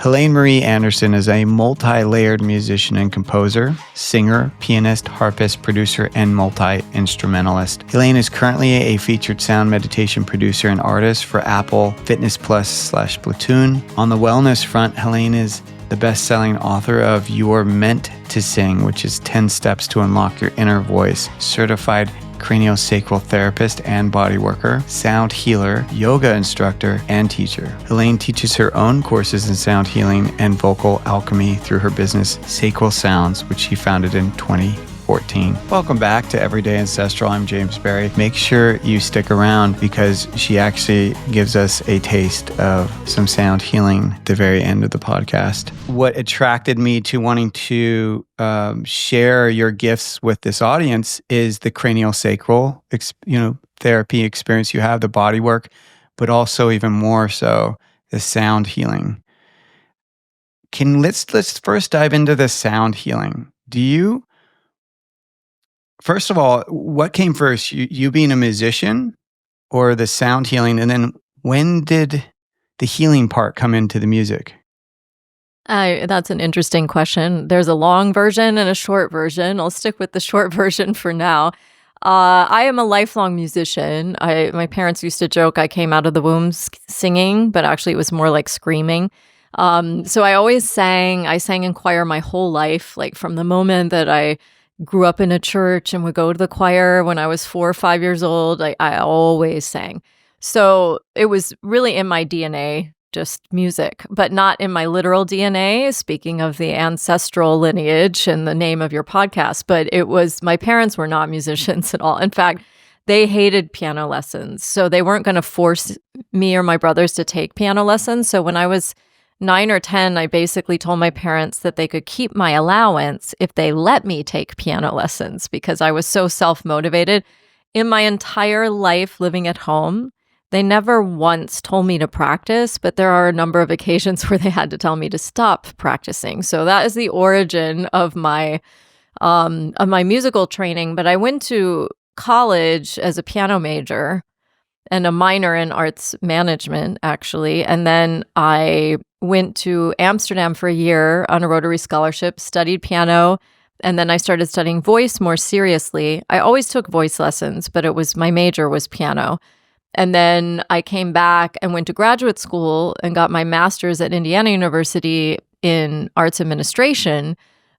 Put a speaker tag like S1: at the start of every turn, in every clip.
S1: Helane Marie Anderson is a multi-layered musician and composer, singer, pianist, harpist, producer, and multi-instrumentalist. Helane is currently a featured sound meditation producer and artist for Apple Fitness Plus / Platoon. On the wellness front, Helane is the best-selling author of You're Meant to Sing, which is 10 Steps to Unlock Your Inner Voice, certified craniosacral therapist and bodyworker, sound healer, yoga instructor, and teacher. Helane teaches her own courses in sound healing and vocal alchemy through her business, Sacral Sounds, which she founded in 2014. Welcome back to Everyday Ancestral. I'm James Barry. Make sure you stick around because she actually gives us a taste of some sound healing at the very end of the podcast. What attracted me to wanting to share your gifts with this audience is the craniosacral, therapy experience you have, the body work, but also even more so the sound healing. Let's first dive into the sound healing. First of all, what came first? You being a musician or the sound healing? And then when did the healing part come into the music?
S2: That's an interesting question. There's a long version and a short version. I'll stick with the short version for now. I am a lifelong musician. My parents used to joke I came out of the womb singing, but actually it was more like screaming. So I always sang. I sang in choir my whole life, like from the moment that I grew up in a church and would go to the choir when I was 4 or 5 years old. I always sang. So it was really in my DNA, just music, but not in my literal DNA, speaking of the ancestral lineage and the name of your podcast. But my parents were not musicians at all. In fact, they hated piano lessons. So they weren't going to force me or my brothers to take piano lessons. So when I was 9 or 10, I basically told my parents that they could keep my allowance if they let me take piano lessons because I was so self-motivated. In my entire life living at home, they never once told me to practice, but there are a number of occasions where they had to tell me to stop practicing. So that is the origin of my musical training. But I went to college as a piano major and a minor in arts management, actually. And then I went to Amsterdam for a year on a Rotary scholarship, studied piano, and then I started studying voice more seriously. I always took voice lessons, but my major was piano. And then I came back and went to graduate school and got my master's at Indiana University in arts administration.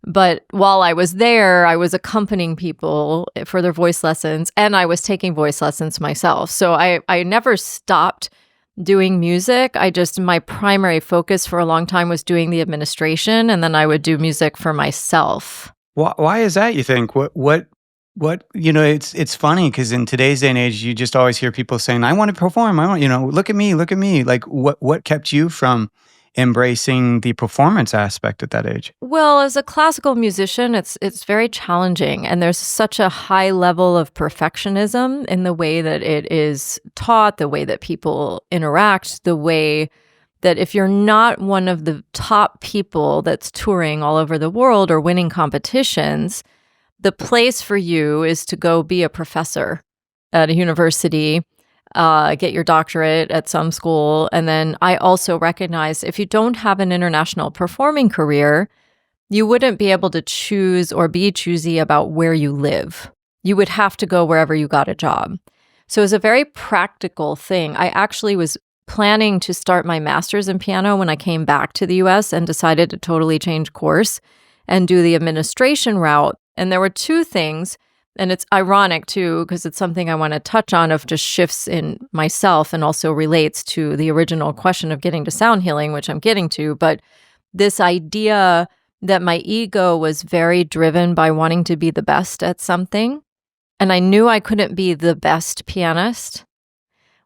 S2: But while I was there, I was accompanying people for their voice lessons, and I was taking voice lessons myself. So I never stopped doing music. My primary focus for a long time was doing the administration, and then I would do music for myself.
S1: Why is that, you think? What it's funny because in today's day and age, you just always hear people saying, I want to perform. Look at me. Like what kept you from embracing the performance aspect at that age?
S2: Well, as a classical musician, it's very challenging, and there's such a high level of perfectionism in the way that it is taught, the way that people interact, the way that if you're not one of the top people that's touring all over the world or winning competitions, the place for you is to go be a professor at a university, get your doctorate at some school. And then I also recognize if you don't have an international performing career, you wouldn't be able to choose or be choosy about where you live. You would have to go wherever you got a job. So it's a very practical thing. I actually was planning to start my master's in piano when I came back to the US and decided to totally change course and do the administration route. And there were two things. And it's ironic, too, because it's something I want to touch on of just shifts in myself and also relates to the original question of getting to sound healing, which I'm getting to. But this idea that my ego was very driven by wanting to be the best at something. And I knew I couldn't be the best pianist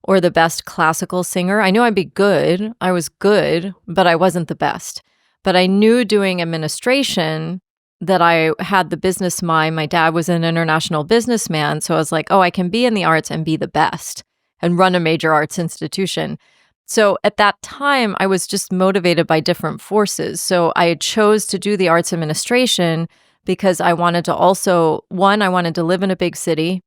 S2: or the best classical singer. I knew I'd be good. I was good, but I wasn't the best. But I knew doing administration that I had the business mind. My dad was an international businessman. So I was like, I can be in the arts and be the best and run a major arts institution. So at that time, I was just motivated by different forces. So I chose to do the arts administration because I wanted to also, I wanted to live in a big city.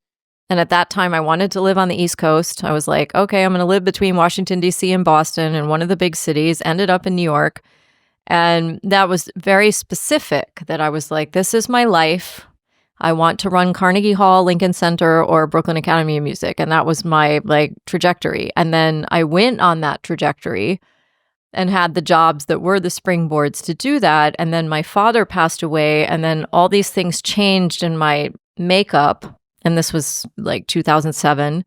S2: And at that time, I wanted to live on the East Coast. I was like, okay, I'm going to live between Washington, D.C. and Boston in one of the big cities, ended up in New York. And that was very specific, that I was like, this is my life. I want to run Carnegie Hall, Lincoln Center, or Brooklyn Academy of Music. And that was my like trajectory. And then I went on that trajectory and had the jobs that were the springboards to do that. And then my father passed away, and then all these things changed in my makeup. And this was like 2007.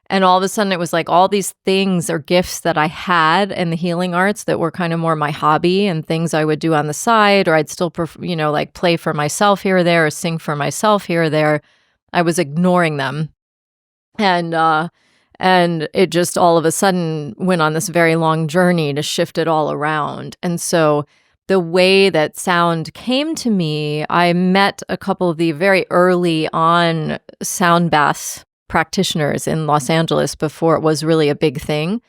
S2: And all of a sudden it was like all these things or gifts that I had in the healing arts that were kind of more my hobby and things I would do on the side, or I'd still, like play for myself here or there, or sing for myself here or there. I was ignoring them. And it just all of a sudden went on this very long journey to shift it all around. And so the way that sound came to me, I met a couple of the very early on sound bath practitioners in Los Angeles before it was really a big thing.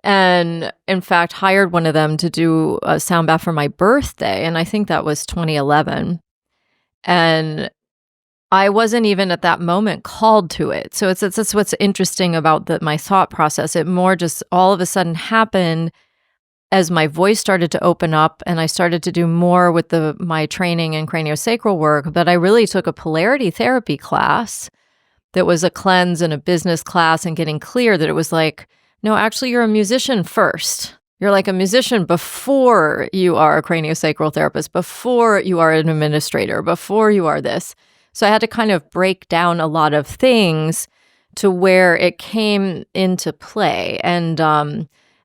S2: And in fact, hired one of them to do a sound bath for my birthday. And I think that was 2011. And I wasn't even at that moment called to it. So it's what's interesting about my thought process. It more just all of a sudden happened as my voice started to open up and I started to do more with my training in craniosacral work. But I really took a polarity therapy class that was a cleanse and a business class, and getting clear that it was like, no, actually you're a musician first. You're like a musician before you are a craniosacral therapist, before you are an administrator, before you are this. So I had to kind of break down a lot of things to where it came into play. And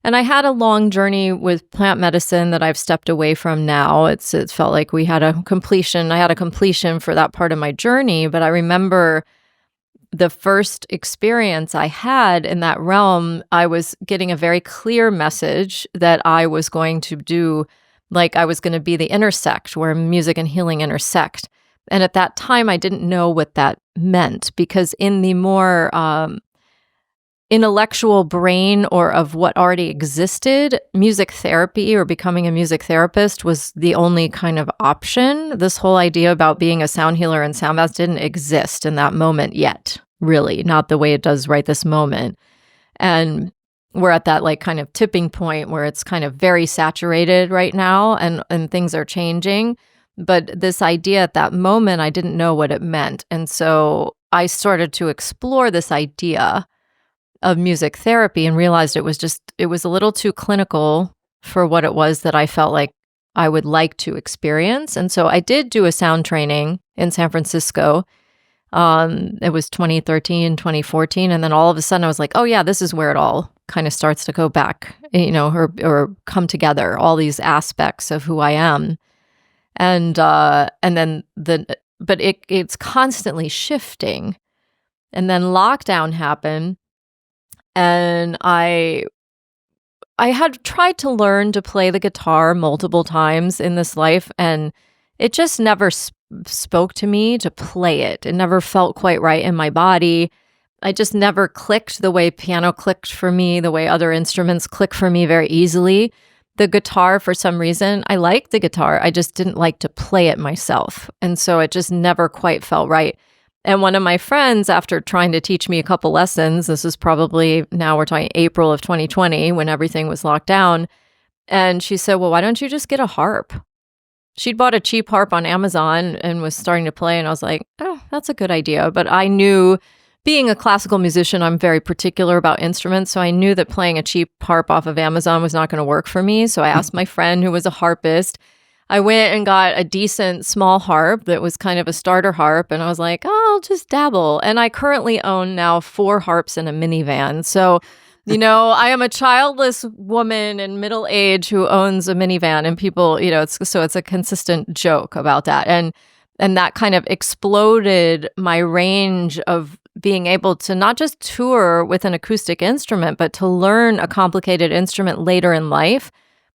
S2: I had a long journey with plant medicine that I've stepped away from now. It felt like we had a completion. I had a completion for that part of my journey. But I remember the first experience I had in that realm, I was getting a very clear message that I was going to do, like I was going to be the intersect where music and healing intersect. And at that time, I didn't know what that meant, because in the more intellectual brain or of what already existed, music therapy or becoming a music therapist was the only kind of option. This whole idea about being a sound healer and sound bath didn't exist in that moment yet, really, not the way it does right this moment. And we're at that like kind of tipping point where it's kind of very saturated right now, and things are changing. But this idea at that moment, I didn't know what it meant. And so I started to explore this idea of music therapy and realized it was a little too clinical for what it was that I felt like I would like to experience. And so I did do a sound training in San Francisco. It was 2013, 2014. And then all of a sudden I was like, oh yeah, this is where it all kind of starts to go back, or come together, all these aspects of who I am. And then but it's constantly shifting. And then lockdown happened, and I had tried to learn to play the guitar multiple times in this life, and it just never spoke to me to play it. It never felt quite right in my body. I just never clicked the way piano clicked for me, the way other instruments click for me very easily. The guitar, for some reason, I liked the guitar. I just didn't like to play it myself. And so it just never quite felt right. And one of my friends, after trying to teach me a couple lessons, this is probably, now we're talking April of 2020 when everything was locked down. And she said, well, why don't you just get a harp? She'd bought a cheap harp on Amazon and was starting to play. And I was like, oh, that's a good idea. But I knew, being a classical musician, I'm very particular about instruments. So I knew that playing a cheap harp off of Amazon was not going to work for me. So I asked my friend who was a harpist. I went and got a decent small harp that was kind of a starter harp. And I was like, oh, I'll just dabble. And I currently own now 4 harps and a minivan. So, I am a childless woman in middle age who owns a minivan, and people, it's a consistent joke about that. And that kind of exploded my range of being able to not just tour with an acoustic instrument, but to learn a complicated instrument later in life.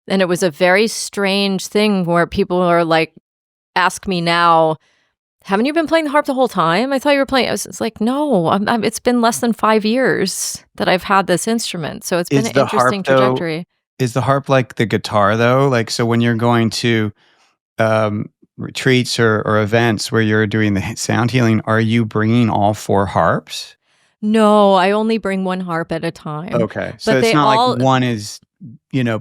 S2: And it was a very strange thing where people are like, ask me now, haven't you been playing the harp the whole time? I thought you were playing. It's like, no, it's been less than 5 years that I've had this instrument. So it's been an interesting trajectory.
S1: Is the harp like the guitar though? Like, so when you're going to retreats or events where you're doing the sound healing, are you bringing all 4 harps?
S2: No, I only bring 1 harp at a time.
S1: Okay. So it's not like one is,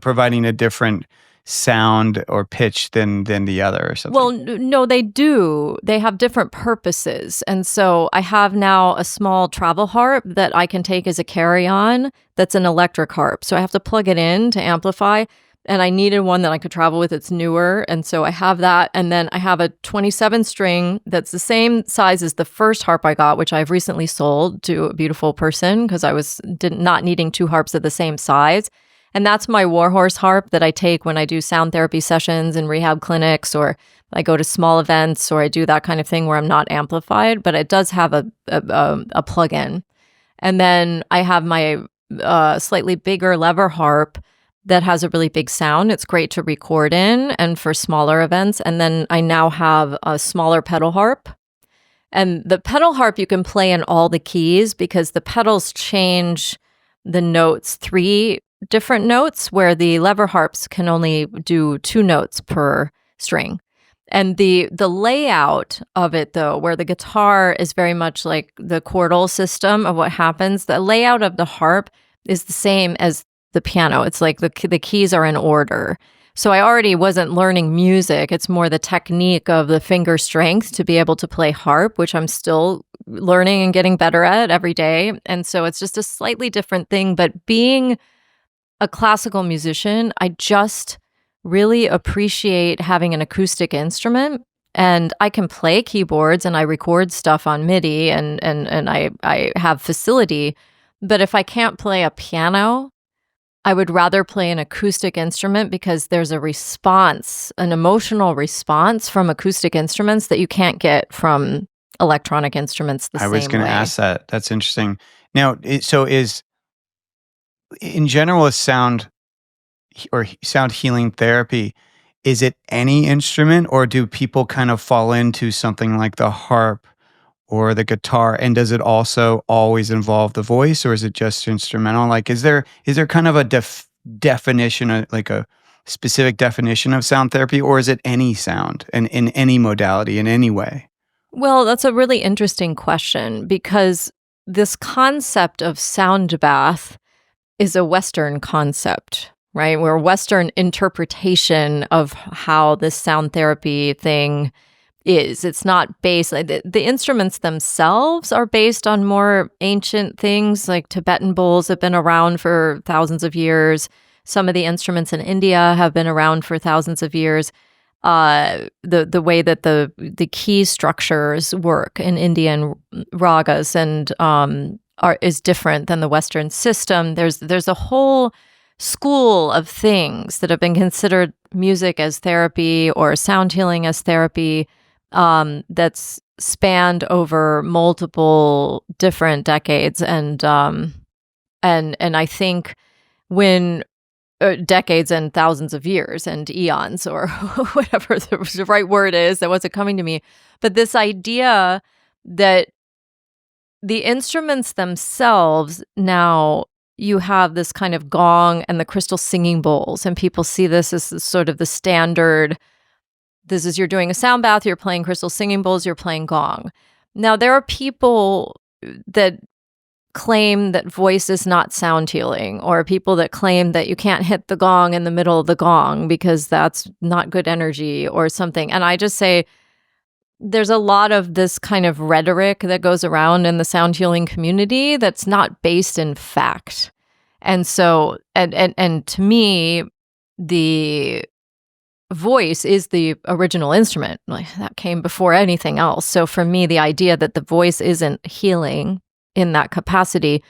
S1: providing a different sound or pitch than the other or something?
S2: Well, no, they do. They have different purposes. And so I have now a small travel harp that I can take as a carry-on that's an electric harp. So I have to plug it in to amplify. And I needed one that I could travel with. It's newer. And so I have that. And then I have a 27 string that's the same size as the first harp I got, which I've recently sold to a beautiful person because I was not needing two harps of the same size. And that's my warhorse harp that I take when I do sound therapy sessions in rehab clinics, or I go to small events, or I do that kind of thing where I'm not amplified, but it does have a plug-in. And then I have my slightly bigger lever harp that has a really big sound. It's great to record in and for smaller events. And then I now have a smaller pedal harp. And the pedal harp you can play in all the keys because the pedals change the notes, 3 different notes, where the lever harps can only do 2 notes per string. And the layout of it, though, where the guitar is very much like the chordal system of what happens, the layout of the harp is the same as the piano. It's like the keys are in order. So I already wasn't learning music. It's more the technique of the finger strength to be able to play harp, which I'm still learning and getting better at every day. And so it's just a slightly different thing. But being a classical musician, I just really appreciate having an acoustic instrument. And I can play keyboards and I record stuff on MIDI and I have facility. But if I can't play a piano, I would rather play an acoustic instrument because there's a response, an emotional response from acoustic instruments that you can't get from electronic instruments the same way.
S1: I was going to ask that. That's interesting. Now, in general, is sound healing therapy, is it any instrument, or do people kind of fall into something like the harp or the guitar? And does it also always involve the voice, or is it just instrumental? Like, is there kind of a definition, like a specific definition of sound therapy, or is it any sound and in any modality in any way?
S2: Well, that's a really interesting question because this concept of sound bath is a Western concept, right? We're a Western interpretation of how this sound therapy thing is. It's not based, the instruments themselves are based on more ancient things, like Tibetan bowls have been around for thousands of years. Some of the instruments in India have been around for thousands of years. The way that the key structures work in Indian ragas and is different than the Western system. There's a whole school of things that have been considered music as therapy or sound healing as therapy that's spanned over multiple different decades, and I think when decades and thousands of years and eons or whatever the right word is, that wasn't coming to me, but this idea that the instruments themselves, now you have this kind of gong and the crystal singing bowls, and people see this as sort of the standard. This is, you're doing a sound bath, you're playing crystal singing bowls, you're playing gong. Now, there are people that claim that voice is not sound healing, or people that claim that you can't hit the gong in the middle of the gong because that's not good energy or something. And I just say, there's a lot of this kind of rhetoric that goes around in the sound healing community that's not based in fact. And so, and to me, the voice is the original instrument. Like, that came before anything else. So for me, the idea that the voice isn't healing in that capacity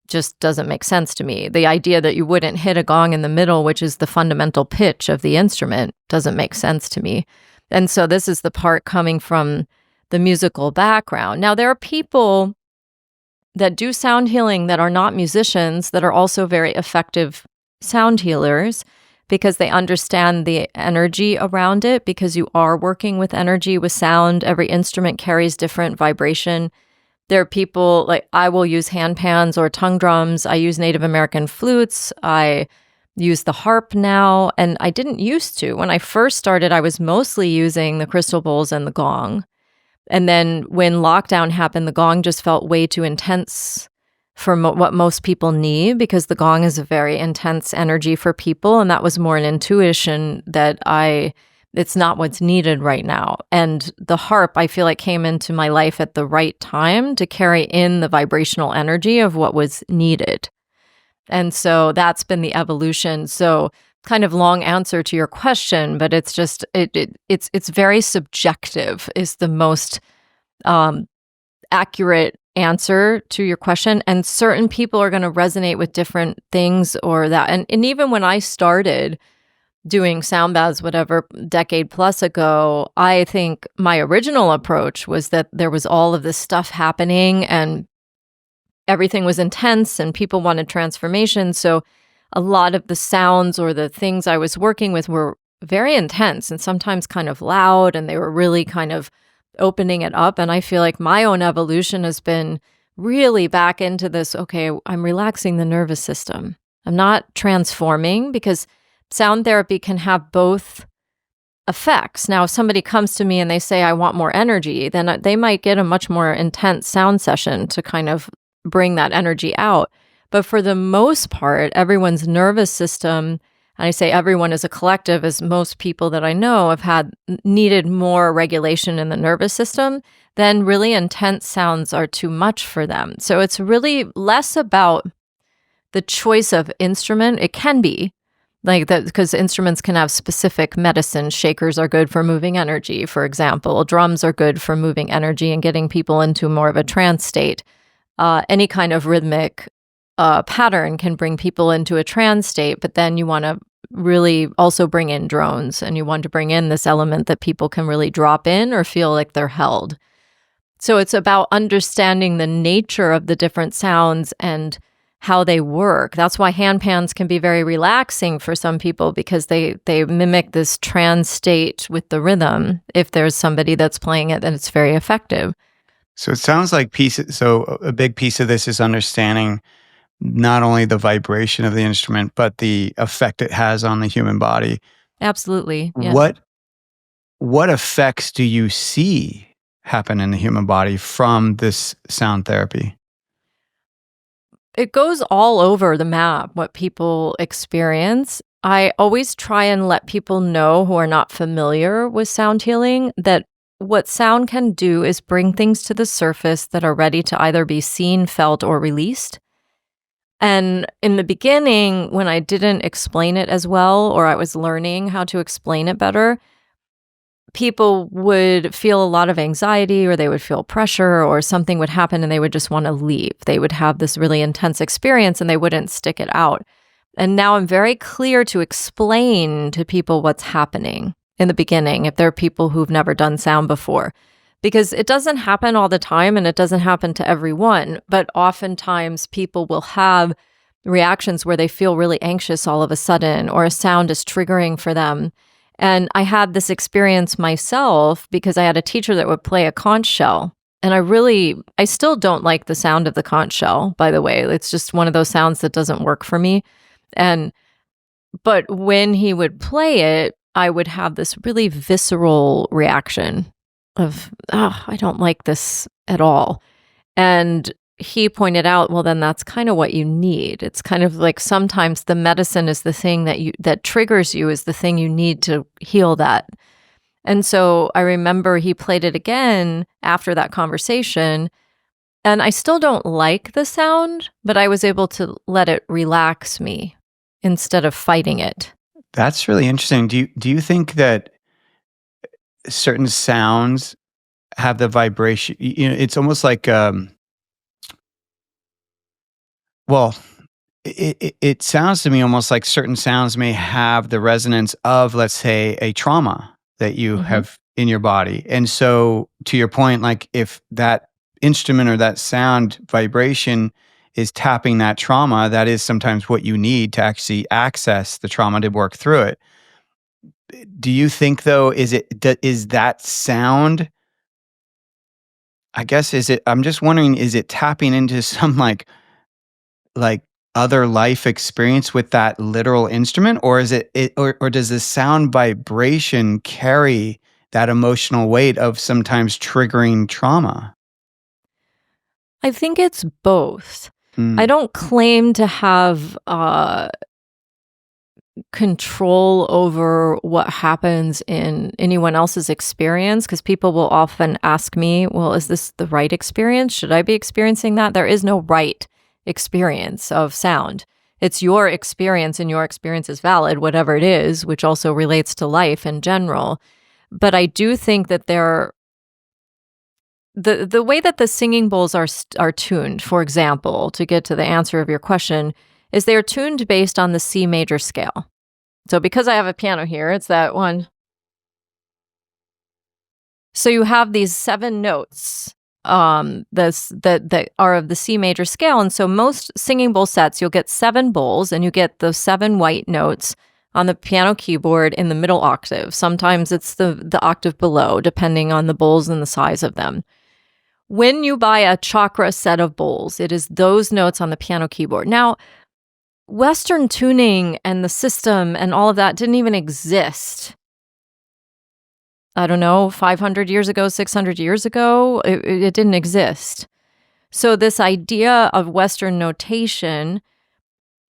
S2: just doesn't make sense to me. The idea that you wouldn't hit a gong in the middle, which is the fundamental pitch of the instrument, doesn't make sense to me. And so this is the part coming from the musical background. Now, there are people that do sound healing that are not musicians that are also very effective sound healers because they understand the energy around it, because you are working with energy, with sound. Every instrument carries different vibration. There are people, like, I will use hand pans or tongue drums. I use Native American flutes. I use the harp now, and I didn't used to. When I first started, I was mostly using the crystal bowls and the gong. And then when lockdown happened, the gong just felt way too intense for what most people need, because the gong is a very intense energy for people. And that was more an intuition that it's not what's needed right now. And the harp, I feel like, came into my life at the right time to carry in the vibrational energy of what was needed. And so that's been the evolution. So kind of long answer to your question, but it's just it's very subjective is the most accurate answer to your question. And certain people are going to resonate with different things or that. And even when I started doing sound baths, whatever, decade plus ago, I think my original approach was that there was all of this stuff happening and everything was intense and people wanted transformation. So a lot of the sounds or the things I was working with were very intense and sometimes kind of loud, and they were really kind of opening it up. And I feel like my own evolution has been really back into this, okay, I'm relaxing the nervous system. I'm not transforming, because sound therapy can have both effects. Now, if somebody comes to me and they say, I want more energy, then they might get a much more intense sound session to kind of bring that energy out. But for the most part, everyone's nervous system, and I say everyone as a collective, as most people that I know have needed more regulation in the nervous system, then really intense sounds are too much for them. So it's really less about the choice of instrument. It can be like that, because instruments can have specific medicine. Shakers are good for moving energy, for example. Drums are good for moving energy and getting people into more of a trance state. Any kind of rhythmic pattern can bring people into a trance state, but then you want to really also bring in drones, and you want to bring in this element that people can really drop in or feel like they're held. So it's about understanding the nature of the different sounds and how they work. That's why handpans can be very relaxing for some people, because they mimic this trance state with the rhythm. If there's somebody that's playing it, then it's very effective.
S1: So it sounds like a big piece of this is understanding not only the vibration of the instrument, but the effect it has on the human body.
S2: Absolutely. Yes.
S1: What effects do you see happen in the human body from this sound therapy?
S2: It goes all over the map, what people experience. I always try and let people know who are not familiar with sound healing that what sound can do is bring things to the surface that are ready to either be seen, felt, or released. And in the beginning, when I didn't explain it as well, or I was learning how to explain it better, people would feel a lot of anxiety, or they would feel pressure, or something would happen and they would just want to leave. They would have this really intense experience and they wouldn't stick it out. And now I'm very clear to explain to people what's happening in the beginning, if there are people who've never done sound before, because it doesn't happen all the time and it doesn't happen to everyone. But oftentimes people will have reactions where they feel really anxious all of a sudden, or a sound is triggering for them. And I had this experience myself because I had a teacher that would play a conch shell. And I still don't like the sound of the conch shell, by the way. It's just one of those sounds that doesn't work for me. But when he would play it, I would have this really visceral reaction of, I don't like this at all. And he pointed out, well, then that's kind of what you need. It's kind of like sometimes the medicine is the thing that triggers you, is the thing you need to heal that. And so I remember he played it again after that conversation, and I still don't like the sound, but I was able to let it relax me instead of fighting it.
S1: That's really interesting. Do you think that certain sounds have the vibration? It's almost like well, it sounds to me almost like certain sounds may have the resonance of, let's say, a trauma that you have in your body. And so, to your point, like if that instrument or that sound vibration is tapping that trauma, that is sometimes what you need to actually access the trauma to work through it. Do you think, though, is that sound? I guess I'm just wondering, is it tapping into some like other life experience with that literal instrument, or is or does the sound vibration carry that emotional weight of sometimes triggering trauma?
S2: I think it's both. I don't claim to have control over what happens in anyone else's experience, because people will often ask me, well, is this the right experience? Should I be experiencing that? There is no right experience of sound. It's your experience, and your experience is valid, whatever it is, which also relates to life in general. But I do think that the way that the singing bowls are tuned, for example, to get to the answer of your question, is they're tuned based on the C major scale. So because I have a piano here, it's that one. So you have these 7 notes that are of the C major scale. And so most singing bowl sets, you'll get 7 bowls, and you get the 7 white notes on the piano keyboard in the middle octave. Sometimes it's the octave below, depending on the bowls and the size of them. When you buy a chakra set of bowls, it is those notes on the piano keyboard. Now, Western tuning and the system and all of that didn't even exist. I don't know, 500 years ago, 600 years ago, it didn't exist. So this idea of Western notation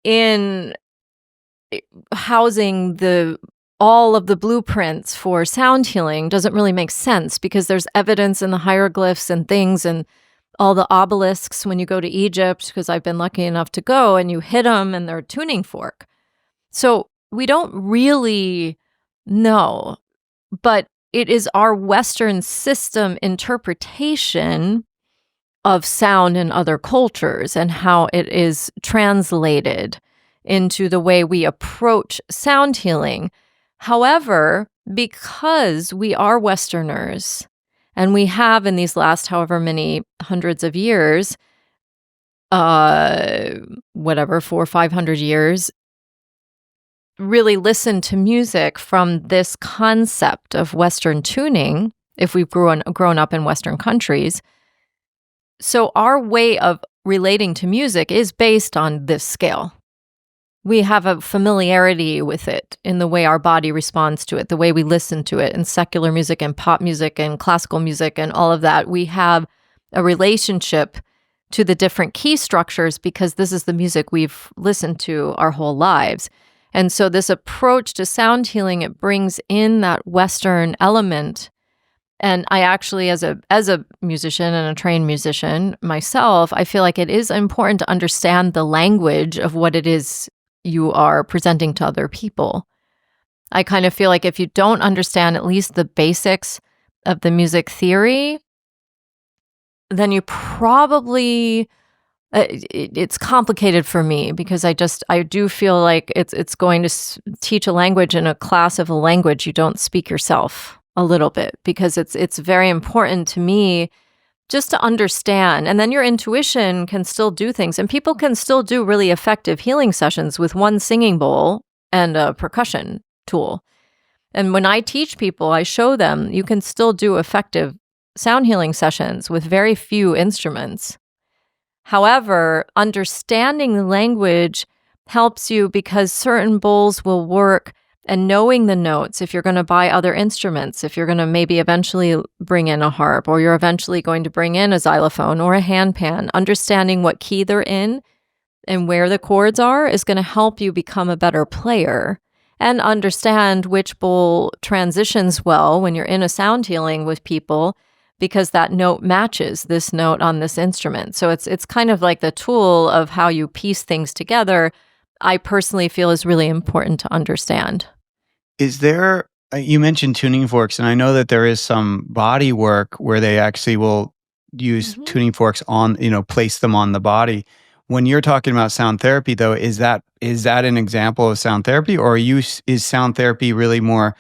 S2: in housing all of the blueprints for sound healing doesn't really make sense, because there's evidence in the hieroglyphs and things and all the obelisks when you go to Egypt, because I've been lucky enough to go, and you hit them and they're a tuning fork. So we don't really know, but it is our Western system interpretation of sound in other cultures and how it is translated into the way we approach sound healing. However, because we are Westerners, and we have in these last however many hundreds of years, 400 or 500 years, really listened to music from this concept of Western tuning, if we've grown up in Western countries. So our way of relating to music is based on this scale. We have a familiarity with it in the way our body responds to it, the way we listen to it in secular music and pop music and classical music and all of that. We have a relationship to the different key structures because this is the music we've listened to our whole lives. And so this approach to sound healing, it brings in that Western element. And I actually, as a musician and a trained musician myself, I feel like it is important to understand the language of what it is you are presenting to other people. I kind of feel like if you don't understand at least the basics of the music theory, then you probably, it's complicated for me, because I do feel like it's going to teach a language in a class of a language you don't speak yourself a little bit, because it's very important to me just to understand. And then your intuition can still do things, and people can still do really effective healing sessions with one singing bowl and a percussion tool. And when I teach people, I show them you can still do effective sound healing sessions with very few instruments. However, understanding the language helps you, because certain bowls will work, and knowing the notes, if you're going to buy other instruments, if you're going to maybe eventually bring in a harp, or you're eventually going to bring in a xylophone or a handpan, understanding what key they're in and where the chords are is going to help you become a better player, and understand which bowl transitions well when you're in a sound healing with people, because that note matches this note on this instrument. So it's kind of like the tool of how you piece things together. I personally feel is really important to understand.
S1: Is there, you mentioned tuning forks, and I know that there is some body work where they actually will use tuning forks on, place them on the body. When you're talking about sound therapy, though, is that an example of sound therapy, or is sound therapy really more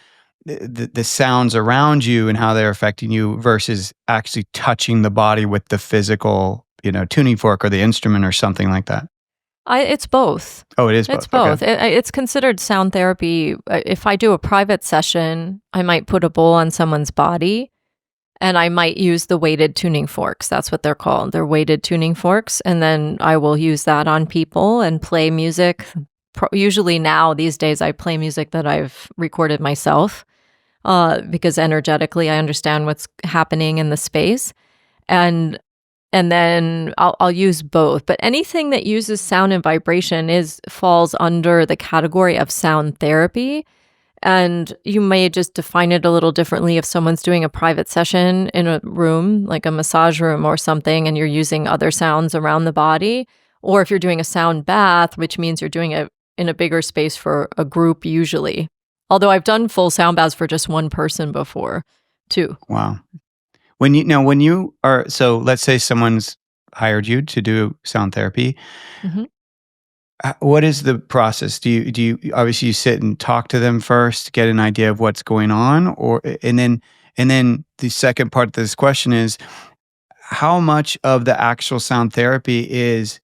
S1: the sounds around you and how they're affecting you versus actually touching the body with the physical, tuning fork or the instrument or something like that?
S2: It's both.
S1: Oh, it is both.
S2: It's both.
S1: Okay.
S2: It's considered sound therapy. If I do a private session, I might put a bowl on someone's body, and I might use the weighted tuning forks. That's what they're called. They're weighted tuning forks. And then I will use that on people and play music. Usually now, these days, I play music that I've recorded myself, because energetically I understand what's happening in the space. And And then I'll use both. But anything that uses sound and vibration falls under the category of sound therapy. And you may just define it a little differently if someone's doing a private session in a room, like a massage room or something, and you're using other sounds around the body. Or if you're doing a sound bath, which means you're doing it in a bigger space for a group usually. Although I've done full sound baths for just one person before, too.
S1: Wow. When you are, so let's say someone's hired you to do sound therapy.
S2: Mhm.
S1: What is the process? Do you obviously you sit and talk to them first, get an idea of what's going on, or and then the second part of this question is how much of the actual sound therapy is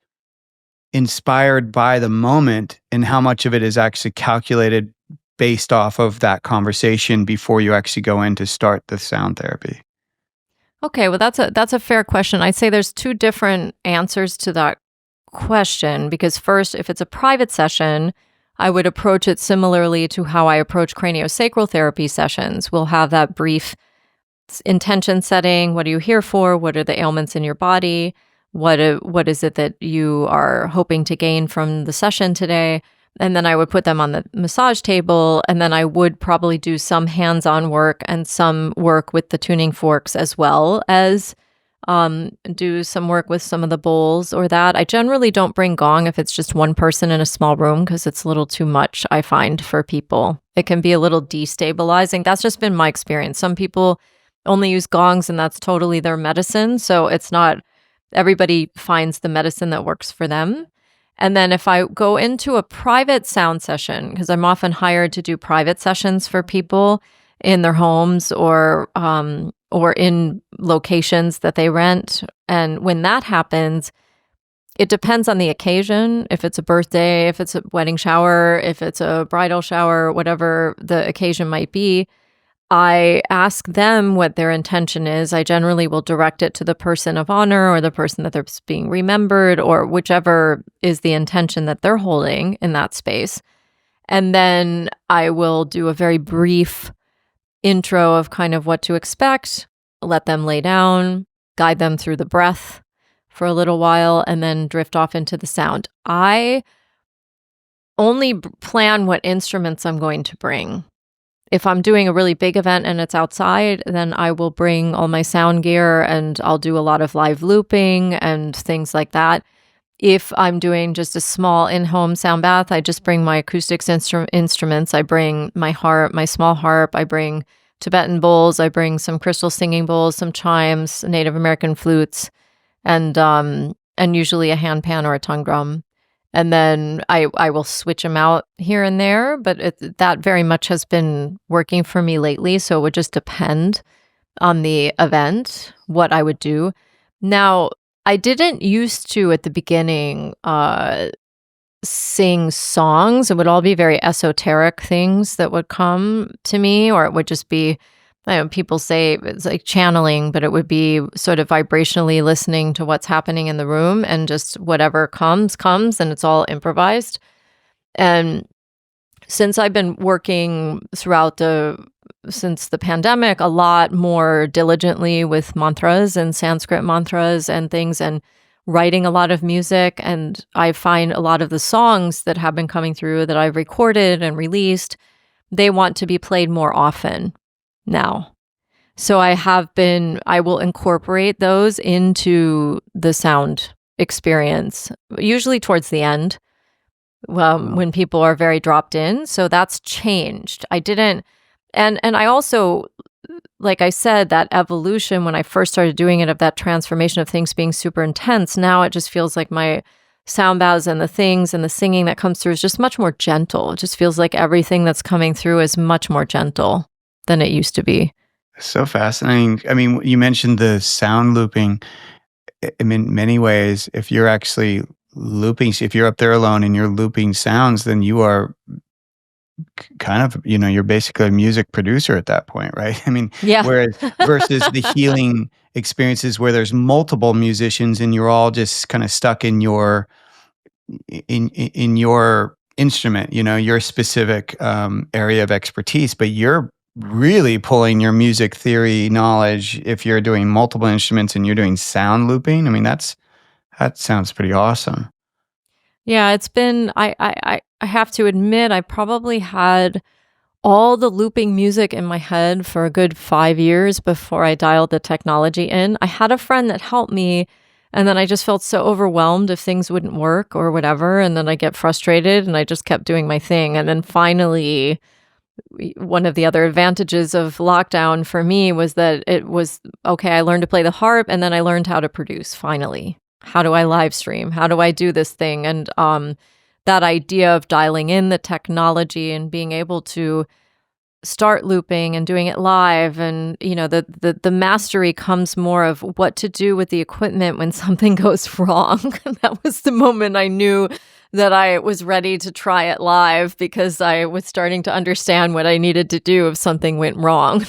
S1: inspired by the moment, and how much of it is actually calculated based off of that conversation before you actually go in to start the sound therapy?
S2: Okay, well that's a fair question. I'd say there's two different answers to that question because first, if it's a private session, I would approach it similarly to how I approach craniosacral therapy sessions. We'll have that brief intention setting. What are you here for? What are the ailments in your body? What is it that you are hoping to gain from the session today? And then I would put them on the massage table, and then I would probably do some hands-on work and some work with the tuning forks as well as do some work with some of the bowls or that. I generally don't bring gong if it's just one person in a small room because it's a little too much, I find, for people. It can be a little destabilizing. That's just been my experience. Some people only use gongs and that's totally their medicine. So it's not, everybody finds the medicine that works for them. And then if I go into a private sound session, because I'm often hired to do private sessions for people in their homes or in locations that they rent. And when that happens, it depends on the occasion. If it's a birthday, if it's a wedding shower, if it's a bridal shower, whatever the occasion might be, I ask them what their intention is. I generally will direct it to the person of honor or the person that they're being remembered or whichever is the intention that they're holding in that space. And then I will do a very brief intro of kind of what to expect, let them lay down, guide them through the breath for a little while, and then drift off into the sound. I only plan what instruments I'm going to bring. If I'm doing a really big event and it's outside, then I will bring all my sound gear and I'll do a lot of live looping and things like that. If I'm doing just a small in-home sound bath, I just bring my acoustics instruments. I bring my harp, my small harp. I bring Tibetan bowls. I bring some crystal singing bowls, some chimes, Native American flutes, and usually a handpan or a tongue drum. And then I will switch them out here and there, but that very much has been working for me lately. So it would just depend on the event, what I would do. Now, I didn't used to at the beginning sing songs. It would all be very esoteric things that would come to me, or it would just be, I don't know, people say it's like channeling, but it would be sort of vibrationally listening to what's happening in the room and just whatever comes, and it's all improvised. And since I've been working since the pandemic, a lot more diligently with mantras and Sanskrit mantras and things and writing a lot of music. And I find a lot of the songs that have been coming through that I've recorded and released, they want to be played more often now. So I will incorporate those into the sound experience, usually towards the end, when people are very dropped in. So that's changed. I didn't, and I also, like I said, that evolution when I first started doing it of that transformation of things being super intense, now it just feels like my sound baths and the things and the singing that comes through is just much more gentle. It just feels like everything that's coming through is much more gentle than it used to be.
S1: So fascinating. I mean, you mentioned the sound looping. I mean, in many ways, if you're actually looping, if you're up there alone and you're looping sounds, then you are kind of, you're basically a music producer at that point, right? I mean,
S2: Yeah.
S1: whereas versus the healing experiences where there's multiple musicians and you're all just kind of stuck in your in your instrument, your specific area of expertise, but you're really pulling your music theory knowledge if you're doing multiple instruments and you're doing sound looping. I mean, that sounds pretty awesome.
S2: Yeah, it's been I have to admit I probably had all the looping music in my head for a good 5 years before I dialed the technology in. I had a friend that helped me, and then I just felt so overwhelmed if things wouldn't work or whatever, and then I get frustrated, and I just kept doing my thing, and then finally, one of the other advantages of lockdown for me was that it was, okay, I learned to play the harp, and then I learned how to produce, finally. How do I live stream? How do I do this thing? And, that idea of dialing in the technology and being able to start looping and doing it live, and the mastery comes more of what to do with the equipment when something goes wrong. That was the moment I knew that I was ready to try it live, because I was starting to understand what I needed to do if something went wrong.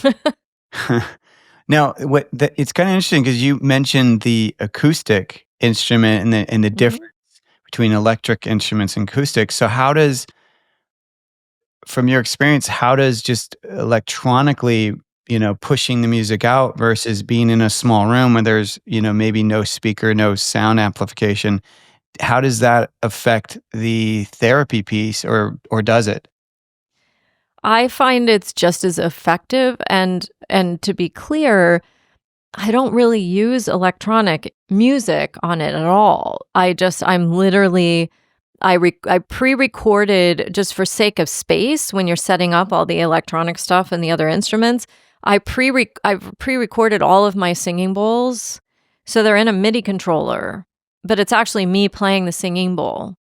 S1: Now, it's kind of interesting because you mentioned the acoustic instrument and the
S2: Mhm.
S1: difference between electric instruments and acoustic. So from your experience, how does just electronically, pushing the music out versus being in a small room where there's, maybe no speaker, no sound amplification, how does that affect the therapy piece, or does it?
S2: I find it's just as effective, and to be clear, I don't really use electronic music on it at all. I'm literally I pre-recorded, just for sake of space when you're setting up all the electronic stuff and the other instruments. I've pre-recorded all of my singing bowls, so they're in a MIDI controller, but it's actually me playing the singing bowl.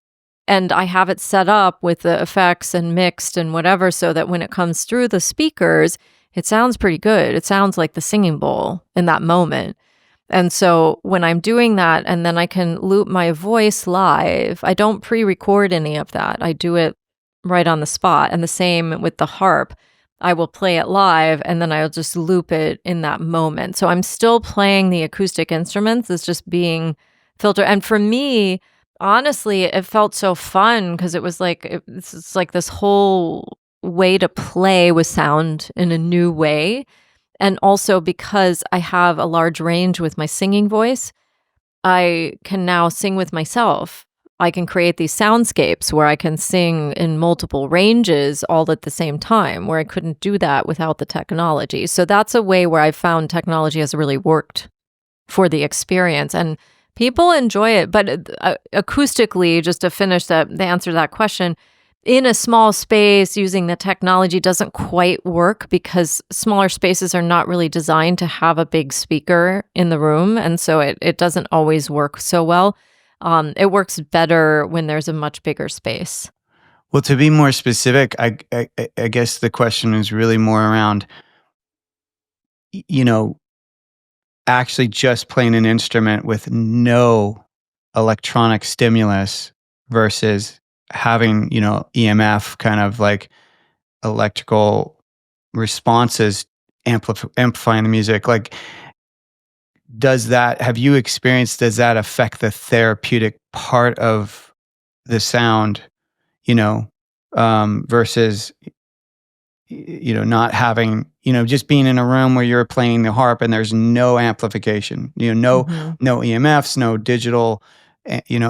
S2: And I have it set up with the effects and mixed and whatever, so that when it comes through the speakers, it sounds pretty good. It sounds like the singing bowl in that moment. And so when I'm doing that, and then I can loop my voice live, I don't pre-record any of that. I do it right on the spot. And the same with the harp. I will play it live, and then I'll just loop it in that moment. So I'm still playing the acoustic instruments. It's just being filtered. And for me, honestly, it felt so fun, because it was like it's like this whole way to play with sound in a new way. And also, because I have a large range with my singing voice, I can now sing with myself. I can create these soundscapes where I can sing in multiple ranges all at the same time, where I couldn't do that without the technology. So that's a way where I found technology has really worked for the experience, and people enjoy it. But acoustically, just to finish the answer to that question, in a small space, using the technology doesn't quite work, because smaller spaces are not really designed to have a big speaker in the room, and so it doesn't always work so well. It works better when there's a much bigger space.
S1: Well, to be more specific, I guess the question is really more around, y- you know, actually just playing an instrument with no electronic stimulus versus having, EMF, kind of like electrical responses, amplifying the music. Like, have you experienced, does that affect the therapeutic part of the sound, you know, versus not having, just being in a room where you're playing the harp and there's no amplification,
S2: Mhm.
S1: no EMFs, no digital,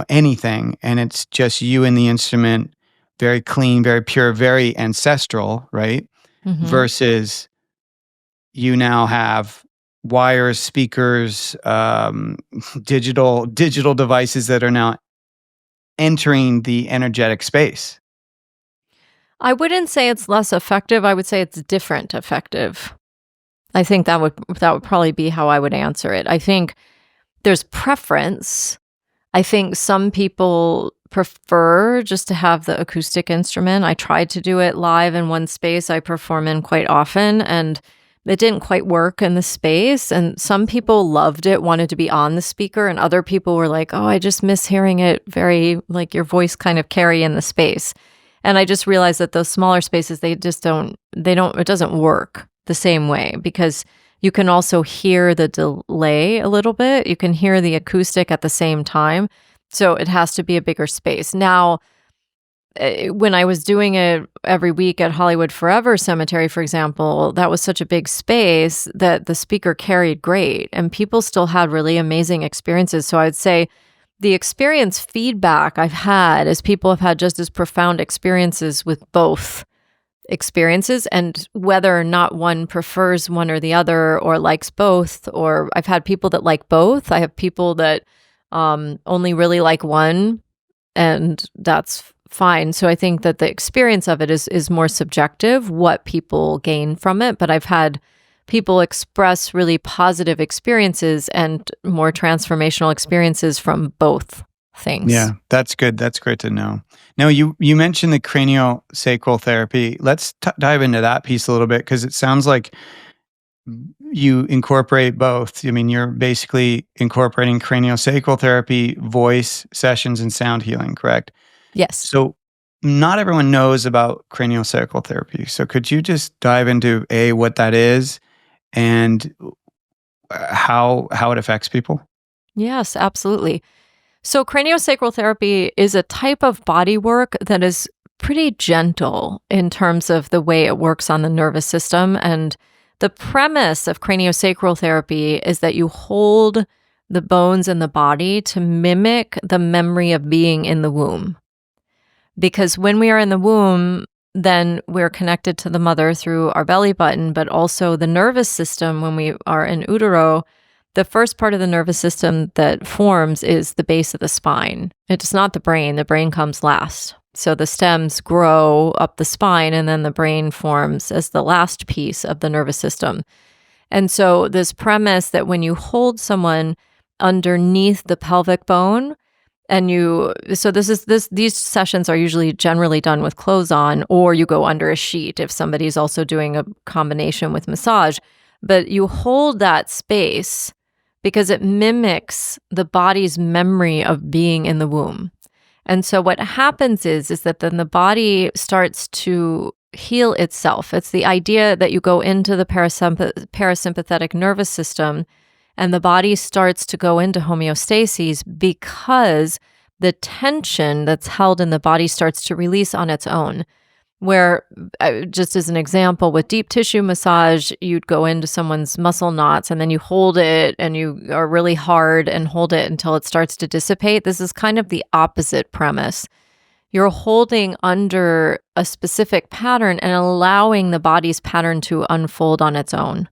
S1: anything. And it's just you and the instrument, very clean, very pure, very ancestral, right?
S2: Mhm.
S1: Versus you now have wires, speakers, digital devices that are now entering the energetic space.
S2: I wouldn't say it's less effective, I would say it's different effective. I think that would probably be how I would answer it. I think there's preference. I think some people prefer just to have the acoustic instrument. I tried to do it live in one space I perform in quite often, and it didn't quite work in the space. And some people loved it, wanted to be on the speaker, and other people were like, "Oh, I just miss hearing it very, like, your voice kind of carry in the space." And I just realized that those smaller spaces, it doesn't work the same way, because you can also hear the delay a little bit. You can hear the acoustic at the same time. So it has to be a bigger space. Now, when I was doing it every week at Hollywood Forever Cemetery, for example, that was such a big space that the speaker carried great, and people still had really amazing experiences. So I would say the experience feedback I've had is people have had just as profound experiences with both experiences, and whether or not one prefers one or the other or likes both, or I've had people that like both. I have people that only really like one, and that's fine. So I think that the experience of it is more subjective, what people gain from it. But I've had people express really positive experiences and more transformational experiences from both things.
S1: Yeah, that's good. That's great to know. Now, you mentioned the craniosacral therapy. Let's dive into that piece a little bit, because it sounds like you incorporate both. I mean, you're basically incorporating craniosacral therapy, voice sessions, and sound healing, correct?
S2: Yes.
S1: So not everyone knows about craniosacral therapy. So could you just dive into what that is and how it affects people?
S2: Yes, absolutely. So craniosacral therapy is a type of body work that is pretty gentle in terms of the way it works on the nervous system. And the premise of craniosacral therapy is that you hold the bones in the body to mimic the memory of being in the womb. Because when we are in the womb, then we're connected to the mother through our belly button, but also the nervous system when we are in utero. The first part of the nervous system that forms is the base of the spine. It's not the brain. The brain comes last. So the stems grow up the spine, and then the brain forms as the last piece of the nervous system. And so this premise that when you hold someone underneath the pelvic bone, and these sessions are usually generally done with clothes on, or you go under a sheet if somebody's also doing a combination with massage. But you hold that space because it mimics the body's memory of being in the womb. And so what happens is that then the body starts to heal itself. It's the idea that you go into the parasympathetic nervous system, and the body starts to go into homeostasis because the tension that's held in the body starts to release on its own. Where, just as an example, with deep tissue massage, you'd go into someone's muscle knots and then you hold it and you are really hard and hold it until it starts to dissipate. This is kind of the opposite premise. You're holding under a specific pattern and allowing the body's pattern to unfold on its own.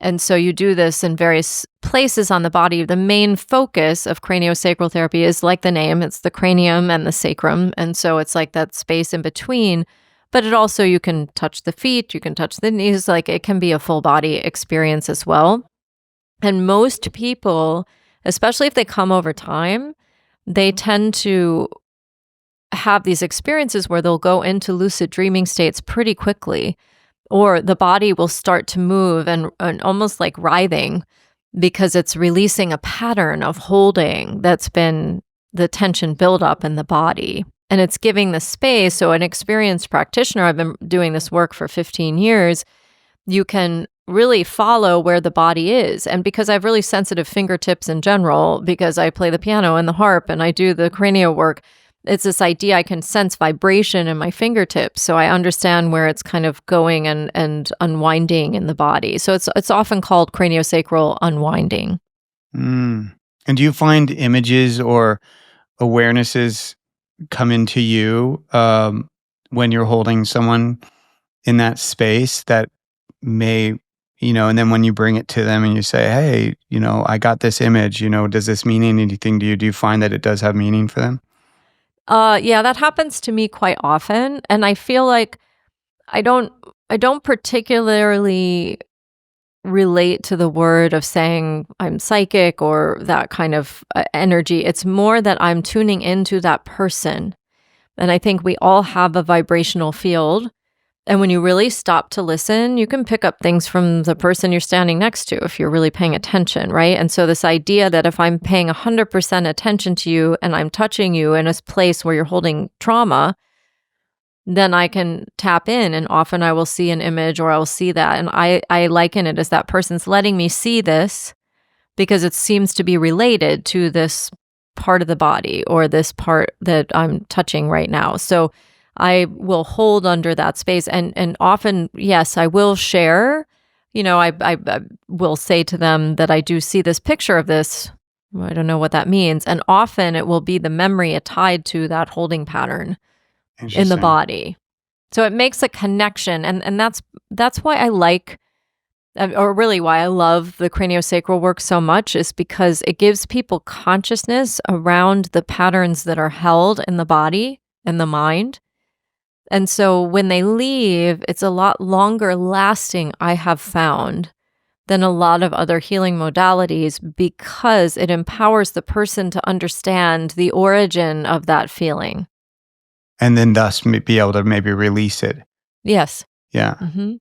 S2: And so you do this in various places on the body. The main focus of craniosacral therapy is like the name, it's the cranium and the sacrum. And so it's like that space in between. But it also, you can touch the feet, you can touch the knees, like it can be a full body experience as well. And most people, especially if they come over time, they tend to have these experiences where they'll go into lucid dreaming states pretty quickly. Or the body will start to move and almost like writhing because it's releasing a pattern of holding that's been the tension buildup in the body. And it's giving the space. So an experienced practitioner, I've been doing this work for 15 years, you can really follow where the body is. And because I have really sensitive fingertips in general, because I play the piano and the harp and I do the cranial work, it's this idea I can sense vibration in my fingertips, so I understand where it's kind of going and unwinding in the body. So it's often called craniosacral unwinding.
S1: And do you find images or awarenesses come into you when you're holding someone in that space that may, and then when you bring it to them and you say, hey, I got this image, does this mean anything to you? Do you find that it does have meaning for them?
S2: Yeah, that happens to me quite often. And I feel like I don't particularly relate to the word of saying I'm psychic or that kind of energy. It's more that I'm tuning into that person. And I think we all have a vibrational field. And when you really stop to listen, you can pick up things from the person you're standing next to if you're really paying attention, right? And so this idea that if I'm paying 100% attention to you and I'm touching you in a place where you're holding trauma, then I can tap in, and often I will see an image or I will see that. And I liken it as that person's letting me see this because it seems to be related to this part of the body or this part that I'm touching right now. So I will hold under that space. And often, yes, I will share. I will say to them that I do see this picture of this. I don't know what that means. And often it will be the memory tied to that holding pattern in the body. So it makes a connection. And that's why I like, or really why I love the craniosacral work so much, is because it gives people consciousness around the patterns that are held in the body and the mind. And so when they leave, it's a lot longer lasting, I have found, than a lot of other healing modalities, because it empowers the person to understand the origin of that feeling.
S1: And then thus be able to maybe release it.
S2: Yes.
S1: Yeah.
S2: Mm-hmm.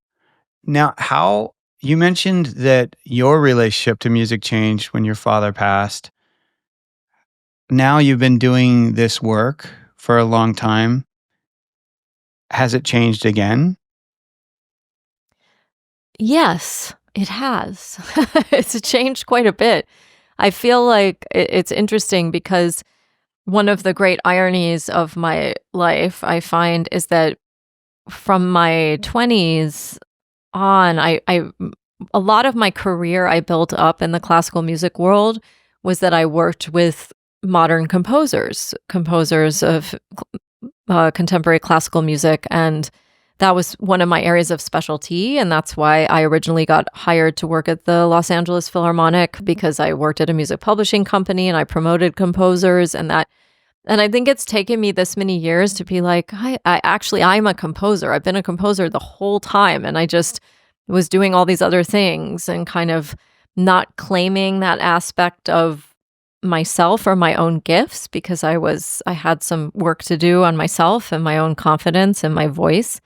S1: Now, you mentioned that your relationship to music changed when your father passed. Now you've been doing this work for a long time. Has it changed again?
S2: Yes, it has. It's changed quite a bit. I feel like it's interesting because one of the great ironies of my life, I find, is that from my 20s on, a lot of my career I built up in the classical music world was that I worked with modern composers of contemporary classical music. And that was one of my areas of specialty. And that's why I originally got hired to work at the Los Angeles Philharmonic, because I worked at a music publishing company and I promoted composers and that. And I think it's taken me this many years to be like, I'm a composer. I've been a composer the whole time. And I just was doing all these other things and kind of not claiming that aspect of myself or my own gifts, because I had some work to do on myself and my own confidence and my voice.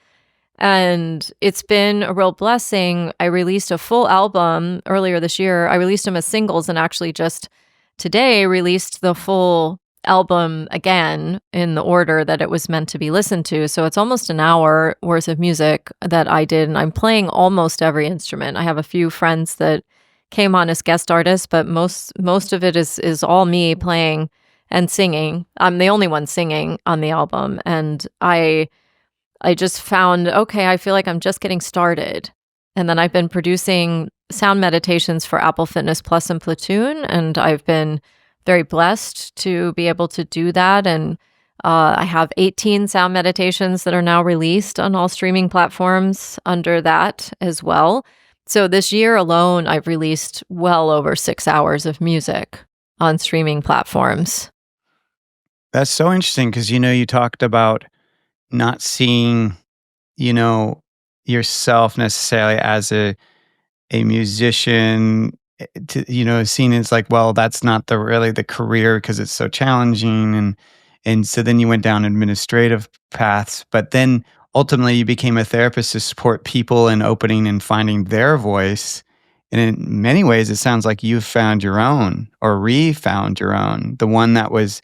S2: And it's been a real blessing. I released a full album earlier this year. I released them as singles, and actually just today released the full album again in the order that it was meant to be listened to. So it's almost an hour worth of music that I did, and I'm playing almost every instrument. I have a few friends that came on as guest artists, but most of it is all me playing and singing. I'm the only one singing on the album, and I just found, okay, I feel like I'm just getting started. And then I've been producing sound meditations for Apple Fitness Plus and Platoon, and I've been very blessed to be able to do that. And I have 18 sound meditations that are now released on all streaming platforms under that as well. So this year alone, I've released well over 6 hours of music on streaming platforms.
S1: That's so interesting because, you talked about not seeing, yourself necessarily as a musician, seen as like, well, that's not really the career because it's so challenging. And so then you went down administrative paths, but then ultimately you became a therapist to support people in opening and finding their voice. And in many ways, it sounds like you've found your own or re-found your own, the one that was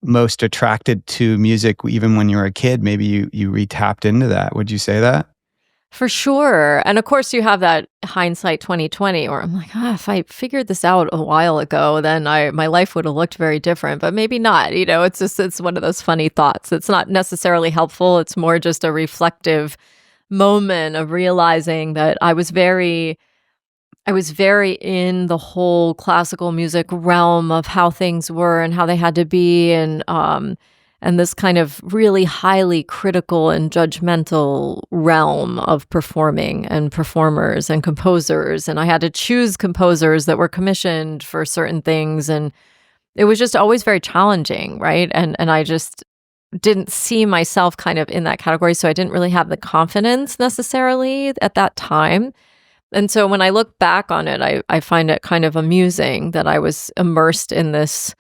S1: most attracted to music even when you were a kid. Maybe you re-tapped into that. Would you say that?
S2: For sure. And of course, you have that hindsight 2020, where I'm like, if I figured this out a while ago, then my life would have looked very different, but maybe not. It's one of those funny thoughts. It's not necessarily helpful. It's more just a reflective moment of realizing that I was very in the whole classical music realm of how things were and how they had to be, and this kind of really highly critical and judgmental realm of performing and performers and composers. And I had to choose composers that were commissioned for certain things. And it was just always very challenging, right? And I just didn't see myself kind of in that category. So I didn't really have the confidence necessarily at that time. And so when I look back on it, I find it kind of amusing that I was immersed in this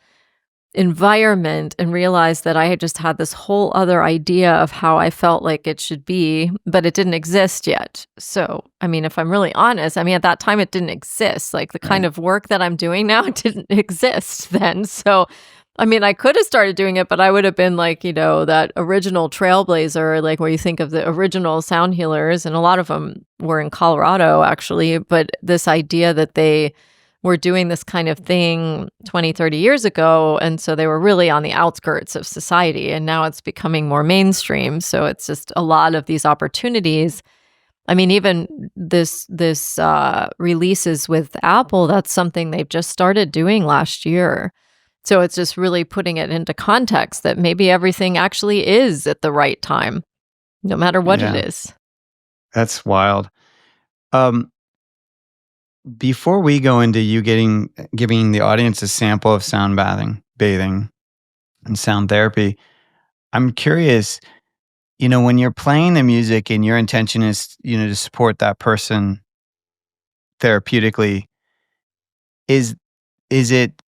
S2: environment and realized that I had just had this whole other idea of how I felt like it should be, but it didn't exist yet. So, if I'm really honest, at that time it didn't exist. Like the kind of work that I'm doing now didn't exist then. So, I could have started doing it, but I would have been like, that original trailblazer, like where you think of the original sound healers, and a lot of them were in Colorado actually, but this idea that they were doing this kind of thing 20, 30 years ago. And so they were really on the outskirts of society. And now it's becoming more mainstream. So it's just a lot of these opportunities. I mean, even this releases with Apple, that's something they've just started doing last year. So it's just really putting it into context that maybe everything actually is at the right time, no matter what
S1: Yeah,
S2: it is.
S1: that's wild. Um, Before we go into you giving the audience a sample of sound bathing and sound therapy, I'm curious, when you're playing the music and your intention is, to support that person therapeutically, is is it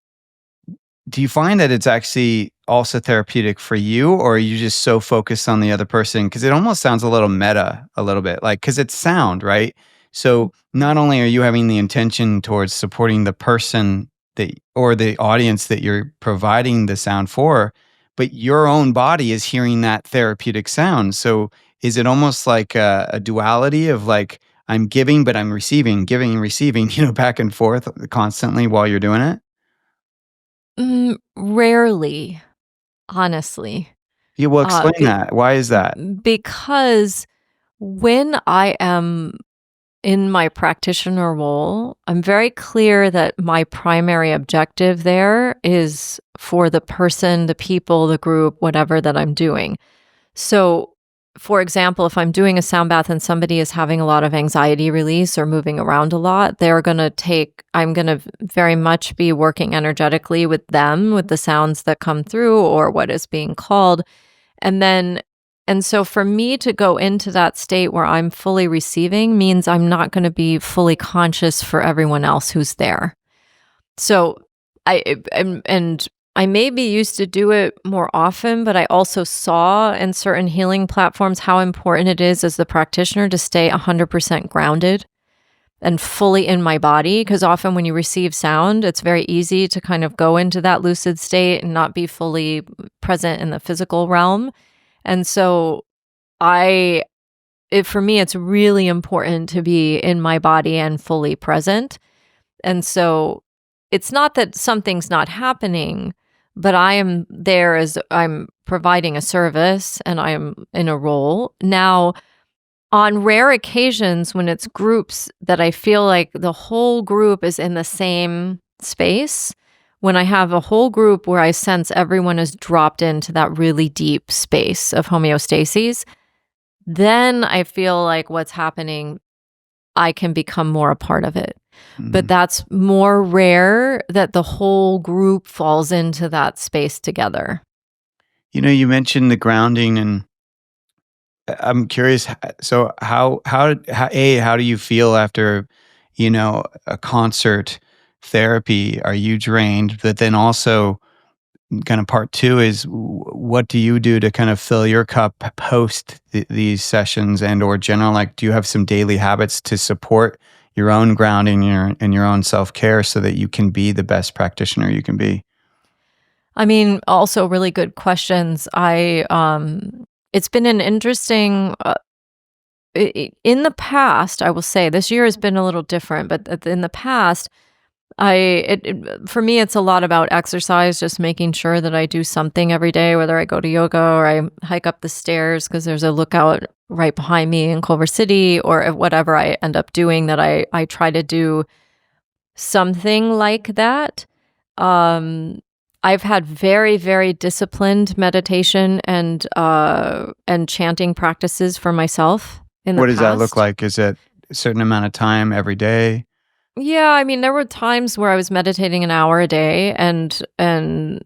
S1: do you find that it's actually also therapeutic for you, or are you just so focused on the other person? Because it almost sounds a little meta, a little bit, like, because it's sound, right? So not only are you having the intention towards supporting the person or the audience that you're providing the sound for, but your own body is hearing that therapeutic sound. So is it almost like a duality of like, I'm giving, but I'm receiving, giving and receiving, back and forth constantly while you're doing it?
S2: Rarely, honestly,
S1: Yeah, well, explain
S2: be
S1: that. Why is that?
S2: because when I am in my practitioner role, I'm very clear that my primary objective there is for the person, the people, the group, whatever that I'm doing. So, for example, if I'm doing a sound bath and somebody is having a lot of anxiety release or moving around a lot, I'm going to very much be working energetically with them, with the sounds that come through or what is being called. And then, and so for me to go into that state where I'm fully receiving means I'm not going to be fully conscious for everyone else who's there. So and I maybe used to do it more often, but I also saw in certain healing platforms how important it is as the practitioner to stay 100% grounded and fully in my body. Because often when you receive sound, it's very easy to kind of go into that lucid state and not be fully present in the physical realm. And so for me, it's really important to be in my body and fully present. And so it's not that something's not happening, but I am there as I'm providing a service and I am in a role. Now, on rare occasions when it's groups that I feel like the whole group is in the same space, when I have a whole group where I sense everyone is dropped into that really deep space of homeostasis, then I feel like what's happening, I can become more a part of it. But
S1: Mhm.
S2: that's more rare that the whole group falls into that space together.
S1: You mentioned the grounding, and I'm curious. So how do you feel after, a concert therapy? Are you drained? But then also, kind of part two is what do you do to kind of fill your cup post these sessions and/or general? Like, do you have some daily habits to support your own grounding and your own self care so that you can be the best practitioner you can be?
S2: I mean, also really good questions. It's been an interesting, in the past, I will say this year has been a little different, but in the past, for me, it's a lot about exercise, just making sure that I do something every day, whether I go to yoga or I hike up the stairs because there's a lookout right behind me in Culver City, or whatever I end up doing that I try to do something like that. Um, I've had very, very disciplined meditation and chanting practices for myself in the
S1: What does that look
S2: past.
S1: like? Is it a certain amount of time every day?
S2: Yeah, I mean, there were times where I was meditating an hour a day and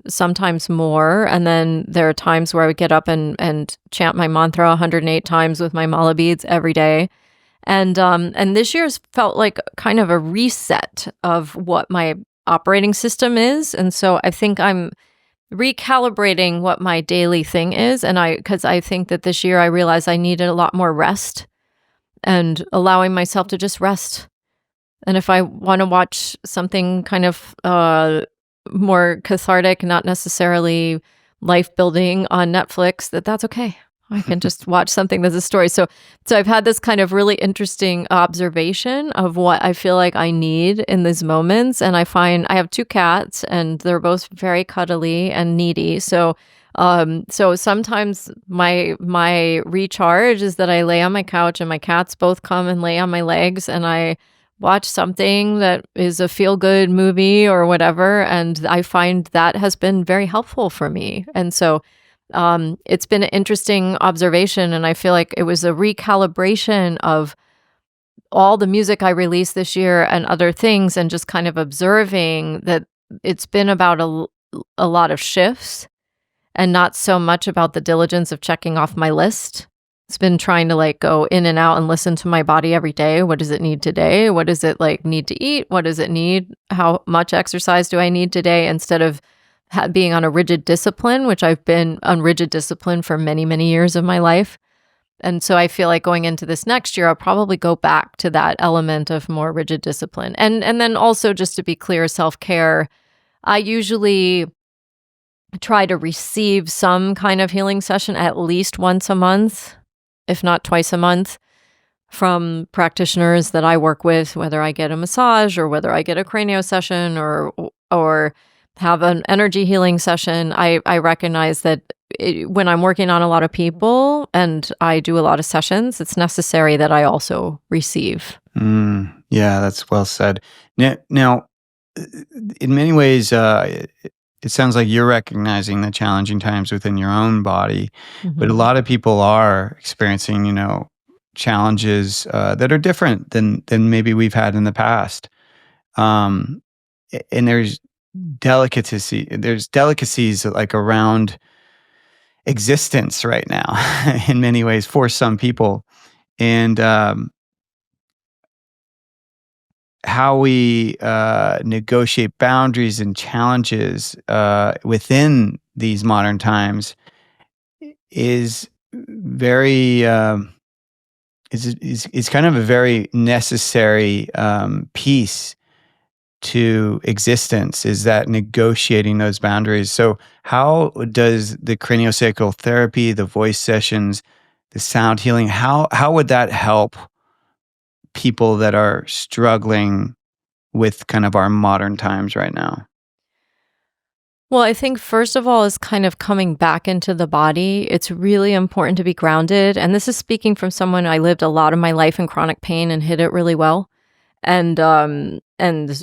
S2: sometimes more. And then there are times where I would get up and chant my mantra 108 times with my mala beads every day. And this year's felt like kind of a reset of what my operating system is. And so I think I'm recalibrating what my daily thing is. And because I think that this year I realized I needed a lot more rest and allowing myself to just rest. And if I want to watch something kind of more cathartic, not necessarily life building on Netflix, that's okay. I can just watch something that's a story. So I've had this kind of really interesting observation of what I feel like I need in these moments. And I find I have two cats and they're both very cuddly and needy. So sometimes my recharge is that I lay on my couch and my cats both come and lay on my legs and I watch something that is a feel-good movie or whatever, and I find that has been very helpful for me. And so it's been an interesting observation, and I feel like it was a recalibration of all the music I released this year and other things, and just kind of observing that it's been about a lot of shifts and not so much about the diligence of checking off my list. It's been trying to like go in and out and listen to my body every day. What does it need today? What does it like need to eat? What does it need? How much exercise do I need today? Instead of being on a rigid discipline, which I've been on rigid discipline for many, many years of my life. And so I feel like going into this next year, I'll probably go back to that element of more rigid discipline. And then also, just to be clear, self-care. I usually try to receive some kind of healing session at least once a month, if not twice a month, from practitioners that I work with, whether I get a massage or whether I get a cranio session or have an energy healing session. I recognize that when I'm working on a lot of people and I do a lot of sessions, it's necessary that I also receive.
S1: Yeah, that's well said. Now, in many ways, it sounds like you're recognizing the challenging times within your own body, but a lot of people are experiencing, challenges that are different than maybe we've had in the past. And there's delicacies like around existence right now in many ways for some people. And how we negotiate boundaries and challenges within these modern times is very is kind of a very necessary piece to existence, is that negotiating those boundaries. So how does the craniosacral therapy, the voice sessions, the sound healing, how would that help people that are struggling with kind of our modern times right now?
S2: Well, I think first of all is kind of coming back into the body. It's really important to be grounded. And this is speaking from someone I lived a lot of my life in chronic pain and hid it really well. And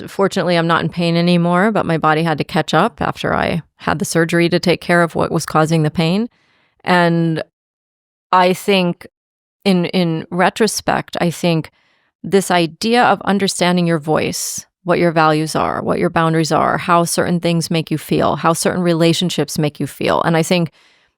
S2: fortunately, I'm not in pain anymore, but my body had to catch up after I had the surgery to take care of what was causing the pain. And I think in retrospect, I think this idea of understanding your voice, what your values are, what your boundaries are, how certain things make you feel, how certain relationships make you feel. And I think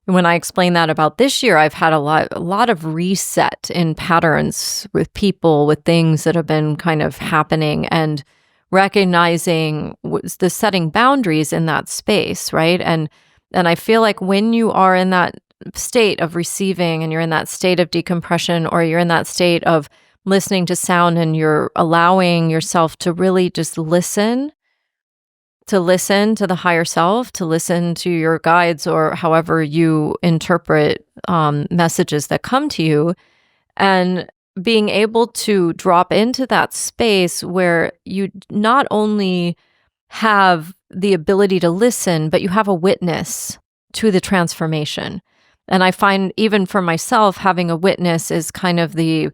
S2: when I explain that about this year, I've had a lot of reset in patterns with people, with things that have been kind of happening, and recognizing the setting boundaries in that space, right? And I feel like when you are in that state of receiving and you're in that state of decompression, or you're in that state of listening to sound and you're allowing yourself to really just listen to the higher self, to listen to your guides, or however you interpret messages that come to you, and being able to drop into that space where you not only have the ability to listen, but you have a witness to the transformation. And I find even for myself, having a witness is kind of the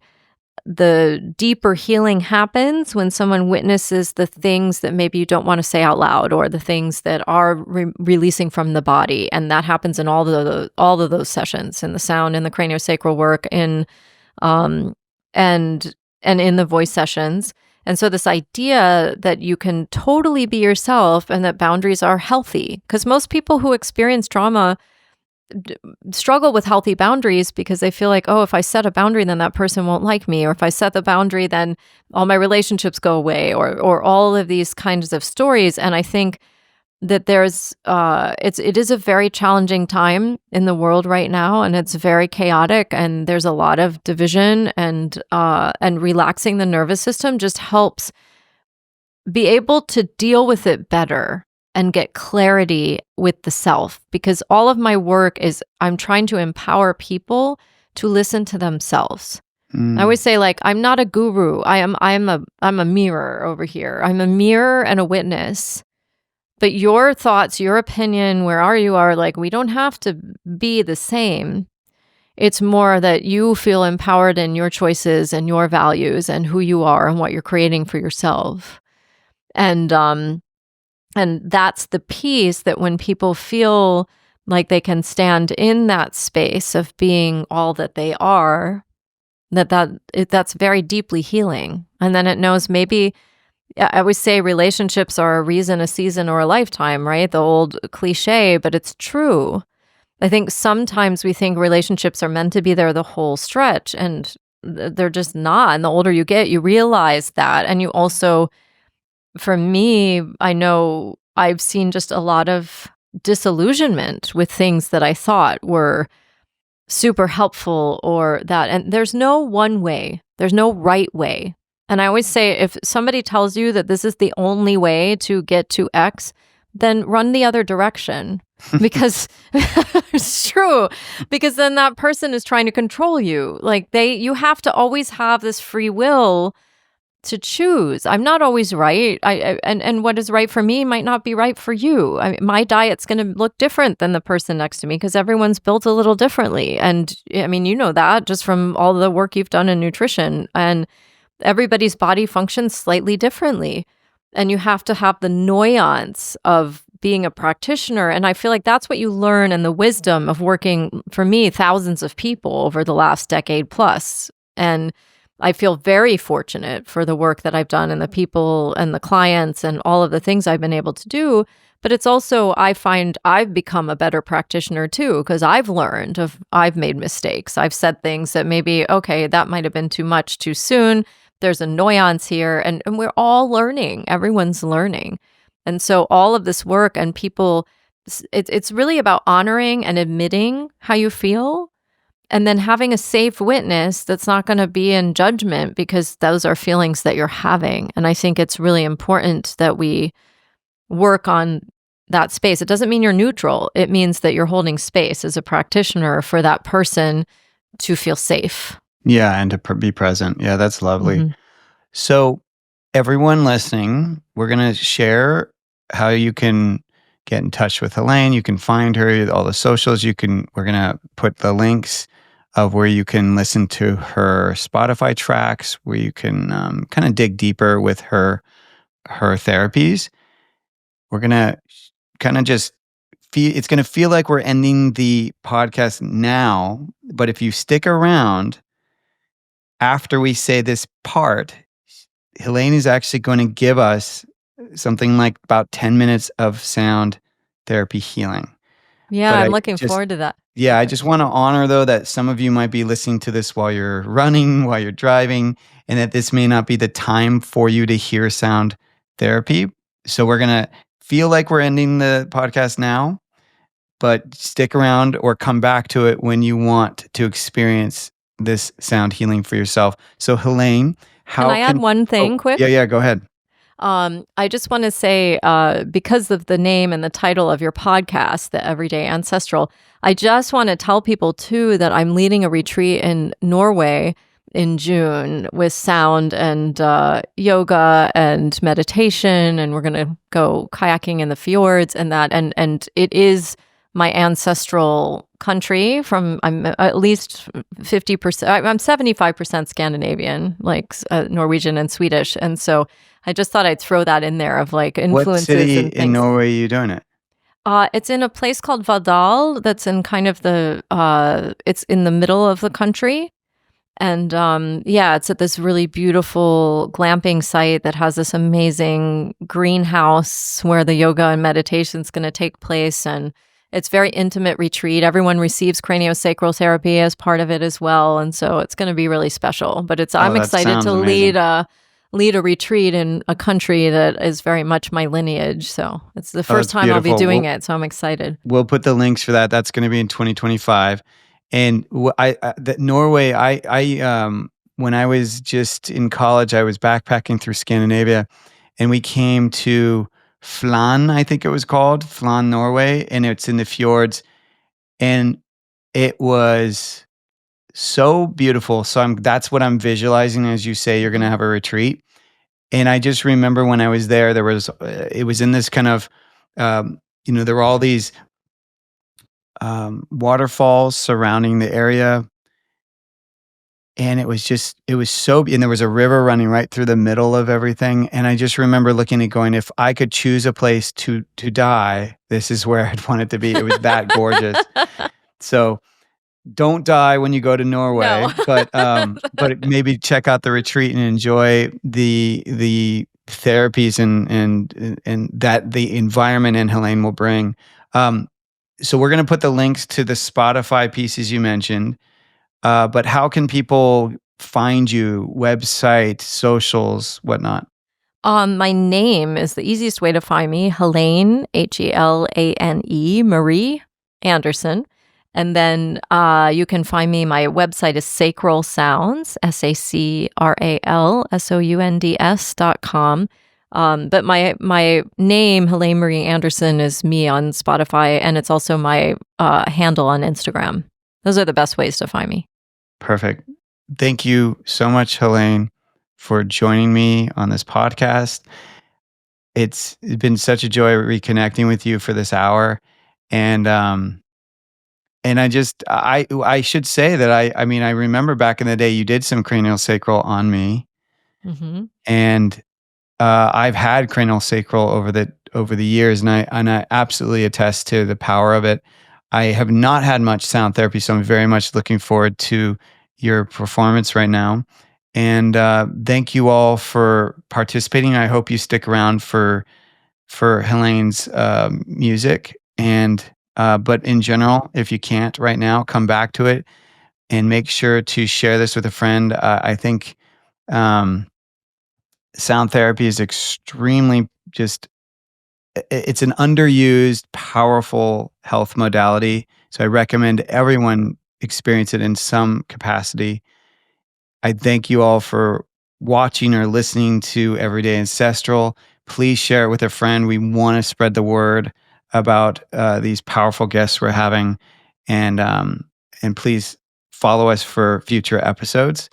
S2: deeper healing happens when someone witnesses the things that maybe you don't want to say out loud, or the things that are releasing from the body. And that happens in all of those sessions, in the sound, in the craniosacral work, and in the voice sessions. And so this idea that you can totally be yourself and that boundaries are healthy, because most people who experience trauma struggle with healthy boundaries because they feel like, oh, if I set a boundary, then that person won't like me. Or if I set the boundary, then all my relationships go away, or all of these kinds of stories. And I think that it is a very challenging time in the world right now, and it's very chaotic, and there's a lot of division, and relaxing the nervous system just helps be able to deal with it better and get clarity with the self, because all of my work is I'm trying to empower people to listen to themselves. I always say, like, I'm not a guru. I'm a mirror over here. I'm a mirror and a witness. But your thoughts, your opinion, where you are, like, we don't have to be the same. It's more that you feel empowered in your choices and your values and who you are and what you're creating for yourself. And that's the piece that when people feel like they can stand in that space of being all that they are, that's very deeply healing. And then it knows, maybe I always say relationships are a reason, a season, or a lifetime, right? The old cliche, but it's true. I think sometimes we think relationships are meant to be there the whole stretch, and they're just not. And the older you get, you realize that. And you also, for me, I know I've seen just a lot of disillusionment with things that I thought were super helpful, or that. And there's no one way, there's no right way. And I always say, if somebody tells you that this is the only way to get to X, then run the other direction. Because it's true. Because then that person is trying to control you. Like, you have to always have this free will to choose. I'm not always right. And what is right for me might not be right for you. My diet's going to look different than the person next to me, because everyone's built a little differently. And I mean, you know that just from all the work you've done in nutrition. And everybody's body functions slightly differently. And you have to have the nuance of being a practitioner. And I feel like that's what you learn, and the wisdom of working, for me, thousands of people over the last decade plus. And I feel very fortunate for the work that I've done and the people and the clients and all of the things I've been able to do. But it's also, I find I've become a better practitioner too, because I've made mistakes. I've said things that maybe, okay, that might have been too much too soon. There's a nuance here, and we're all learning. Everyone's learning. And so all of this work, and people, it's really about honoring and admitting how you feel, and then having a safe witness that's not going to be in judgment, because those are feelings that you're having. And I think it's really important that we work on that space. It doesn't mean you're neutral. It means that you're holding space as a practitioner for that person to feel safe.
S1: Yeah, and to be present. Yeah, that's lovely.
S2: Mm-hmm.
S1: So everyone listening, we're going to share how you can get in touch with Helane. You can find her, all the socials. We're going to put the links of where you can listen to her Spotify tracks, where you can kind of dig deeper with her therapies. We're going to kind of just it's going to feel like we're ending the podcast now, but if you stick around after we say this part, Helane is actually going to give us something like about 10 minutes of sound therapy healing.
S2: Yeah,
S1: But
S2: I'm looking forward to that.
S1: Yeah, I just want to honor, though, that some of you might be listening to this while you're running, while you're driving, and that this may not be the time for you to hear sound therapy. So we're going to feel like we're ending the podcast now, but stick around or come back to it when you want to experience this sound healing for yourself. So Helane,
S2: Can I add one thing quick?
S1: Yeah, go ahead.
S2: I just want to say, because of the name and the title of your podcast, The Everyday Ancestral, I just want to tell people too that I'm leading a retreat in Norway in June with sound and yoga and meditation, and we're going to go kayaking in the fjords and that, and it is my ancestral country. I'm at least 50%, I'm 75% Scandinavian, like Norwegian and Swedish, and so I just thought I'd throw that in there of like influences.
S1: What city
S2: and things.
S1: In Norway are you doing it?
S2: It's in a place called Vadal. That's in kind of it's in the middle of the country. And it's at this really beautiful glamping site that has this amazing greenhouse where the yoga and meditation is going to take place. And it's very intimate retreat. Everyone receives craniosacral therapy as part of it as well. And so it's going to be really special. But I'm excited to lead a retreat in a country that is very much my lineage. So it's the first time I'll be doing it. So I'm excited.
S1: We'll put the links for that. That's going to be in 2025. And Norway, when I was just in college, I was backpacking through Scandinavia, and we came to Flan, I think it was called, Flan, Norway, and it's in the fjords. And it was so beautiful. So that's what I'm visualizing as you say you're going to have a retreat. And I just remember when I was there, it was in this kind of, there were all these waterfalls surrounding the area. And it was so, and there was a river running right through the middle of everything. And I just remember looking and going, if I could choose a place to die, this is where I'd want it to be. It was that gorgeous. So don't die when you go to Norway,
S2: No.
S1: but maybe check out the retreat and enjoy the therapies and that the environment in Helane will bring. So we're going to put the links to the Spotify pieces you mentioned. But how can people find you? Website, socials, whatnot?
S2: My name is the easiest way to find me, Helane, Helane, Marie Anderson. And then you can find me, my website is Sacral Sounds, SACRALSOUNDS.com. But my name, Helane Marie Anderson, is me on Spotify, and it's also my handle on Instagram. Those are the best ways to find me.
S1: Perfect. Thank you so much, Helane, for joining me on this podcast. It's been such a joy reconnecting with you for this hour. And I should say that I mean, I remember back in the day you did some cranial sacral on me,
S2: Mm-hmm.
S1: and I've had cranial sacral over the years, and I absolutely attest to the power of it. I have not had much sound therapy, so I'm very much looking forward to your performance right now. And thank you all for participating. I hope you stick around for Helane's music, and but in general, if you can't right now, come back to it and make sure to share this with a friend. I think. Um, Sound therapy is extremely just it's an underused, powerful health modality. So I recommend everyone experience it in some capacity. I thank you all for watching or listening to Everyday Ancestral. Please share it with a friend. We want to spread the word about these powerful guests we're having, and please follow us for future episodes.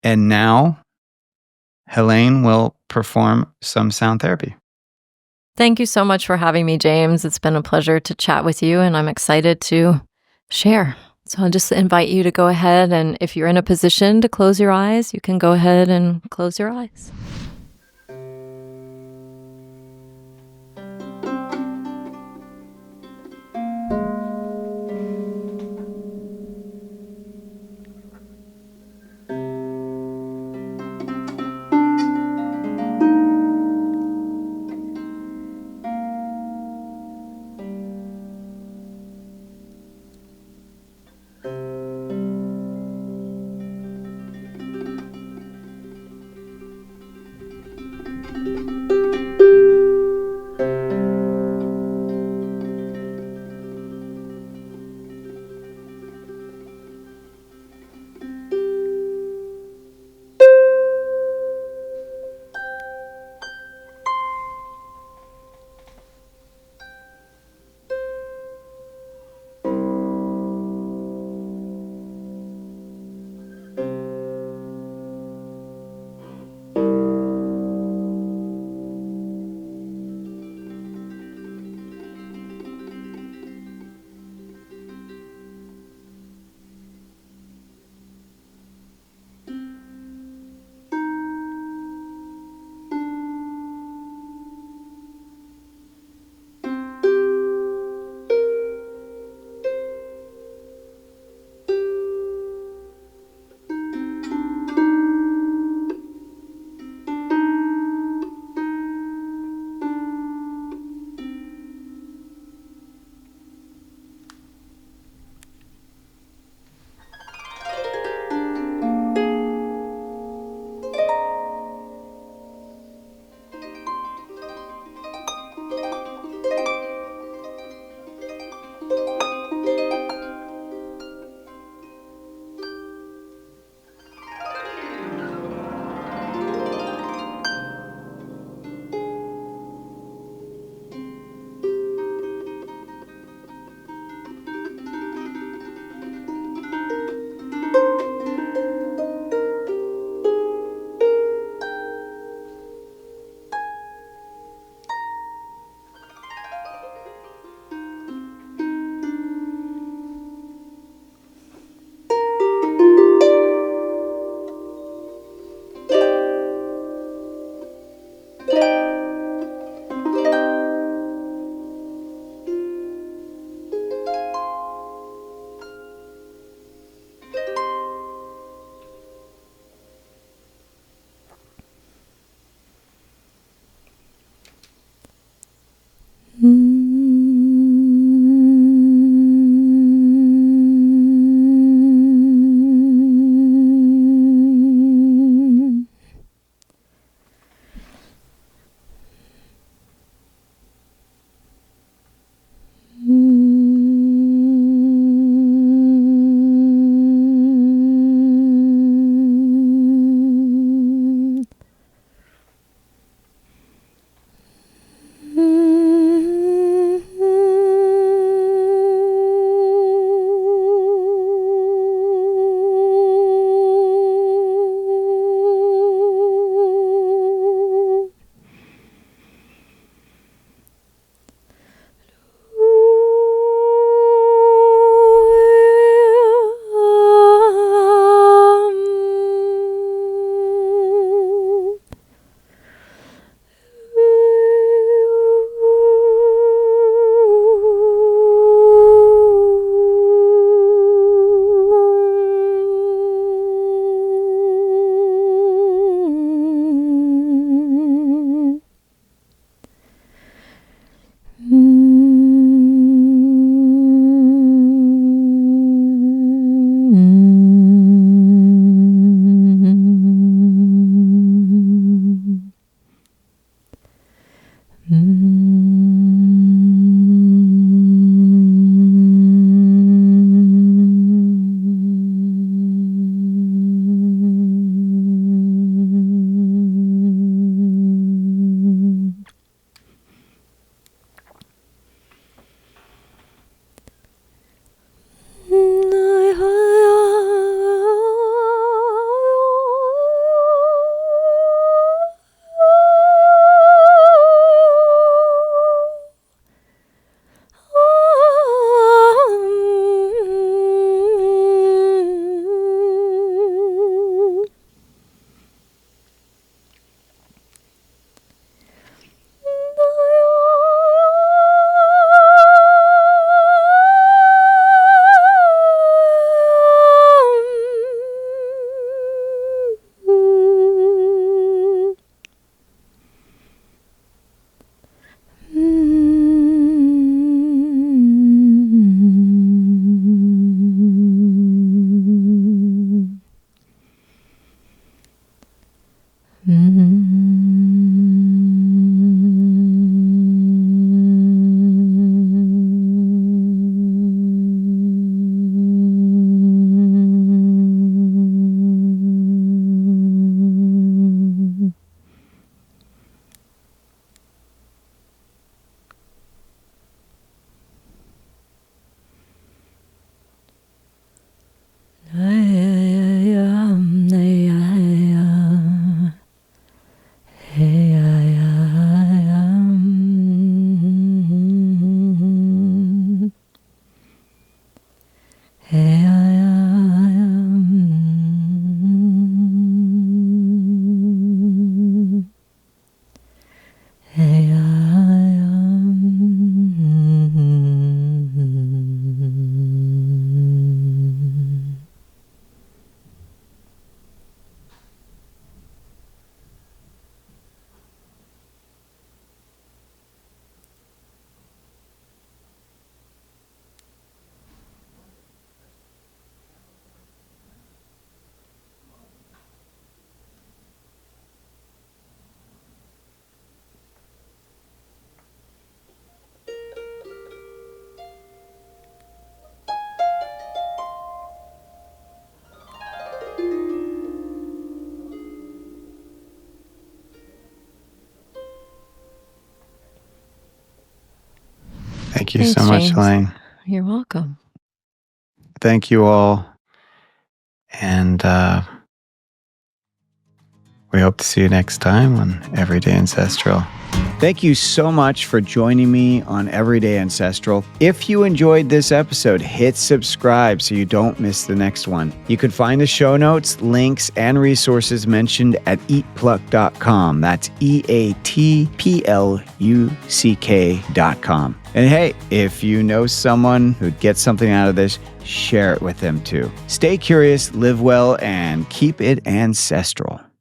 S1: And now Helane will perform some sound therapy.
S2: Thank you so much for having me, James. It's been a pleasure to chat with you, and I'm excited to share. So I'll just invite you to go ahead, and if you're in a position to close your eyes, you can go ahead and close your eyes.
S1: Thank you
S2: Thanks,
S1: so much,
S2: James.
S1: Helane.
S2: You're welcome.
S1: Thank you all. And we hope to see you next time on Everyday Ancestral. Thank you so much for joining me on Everyday Ancestral. If you enjoyed this episode, hit subscribe so you don't miss the next one. You can find the show notes, links, and resources mentioned at eatpluck.com. That's EATPLUCK.com. And hey, if you know someone who'd get something out of this, share it with them too. Stay curious, live well, and keep it ancestral.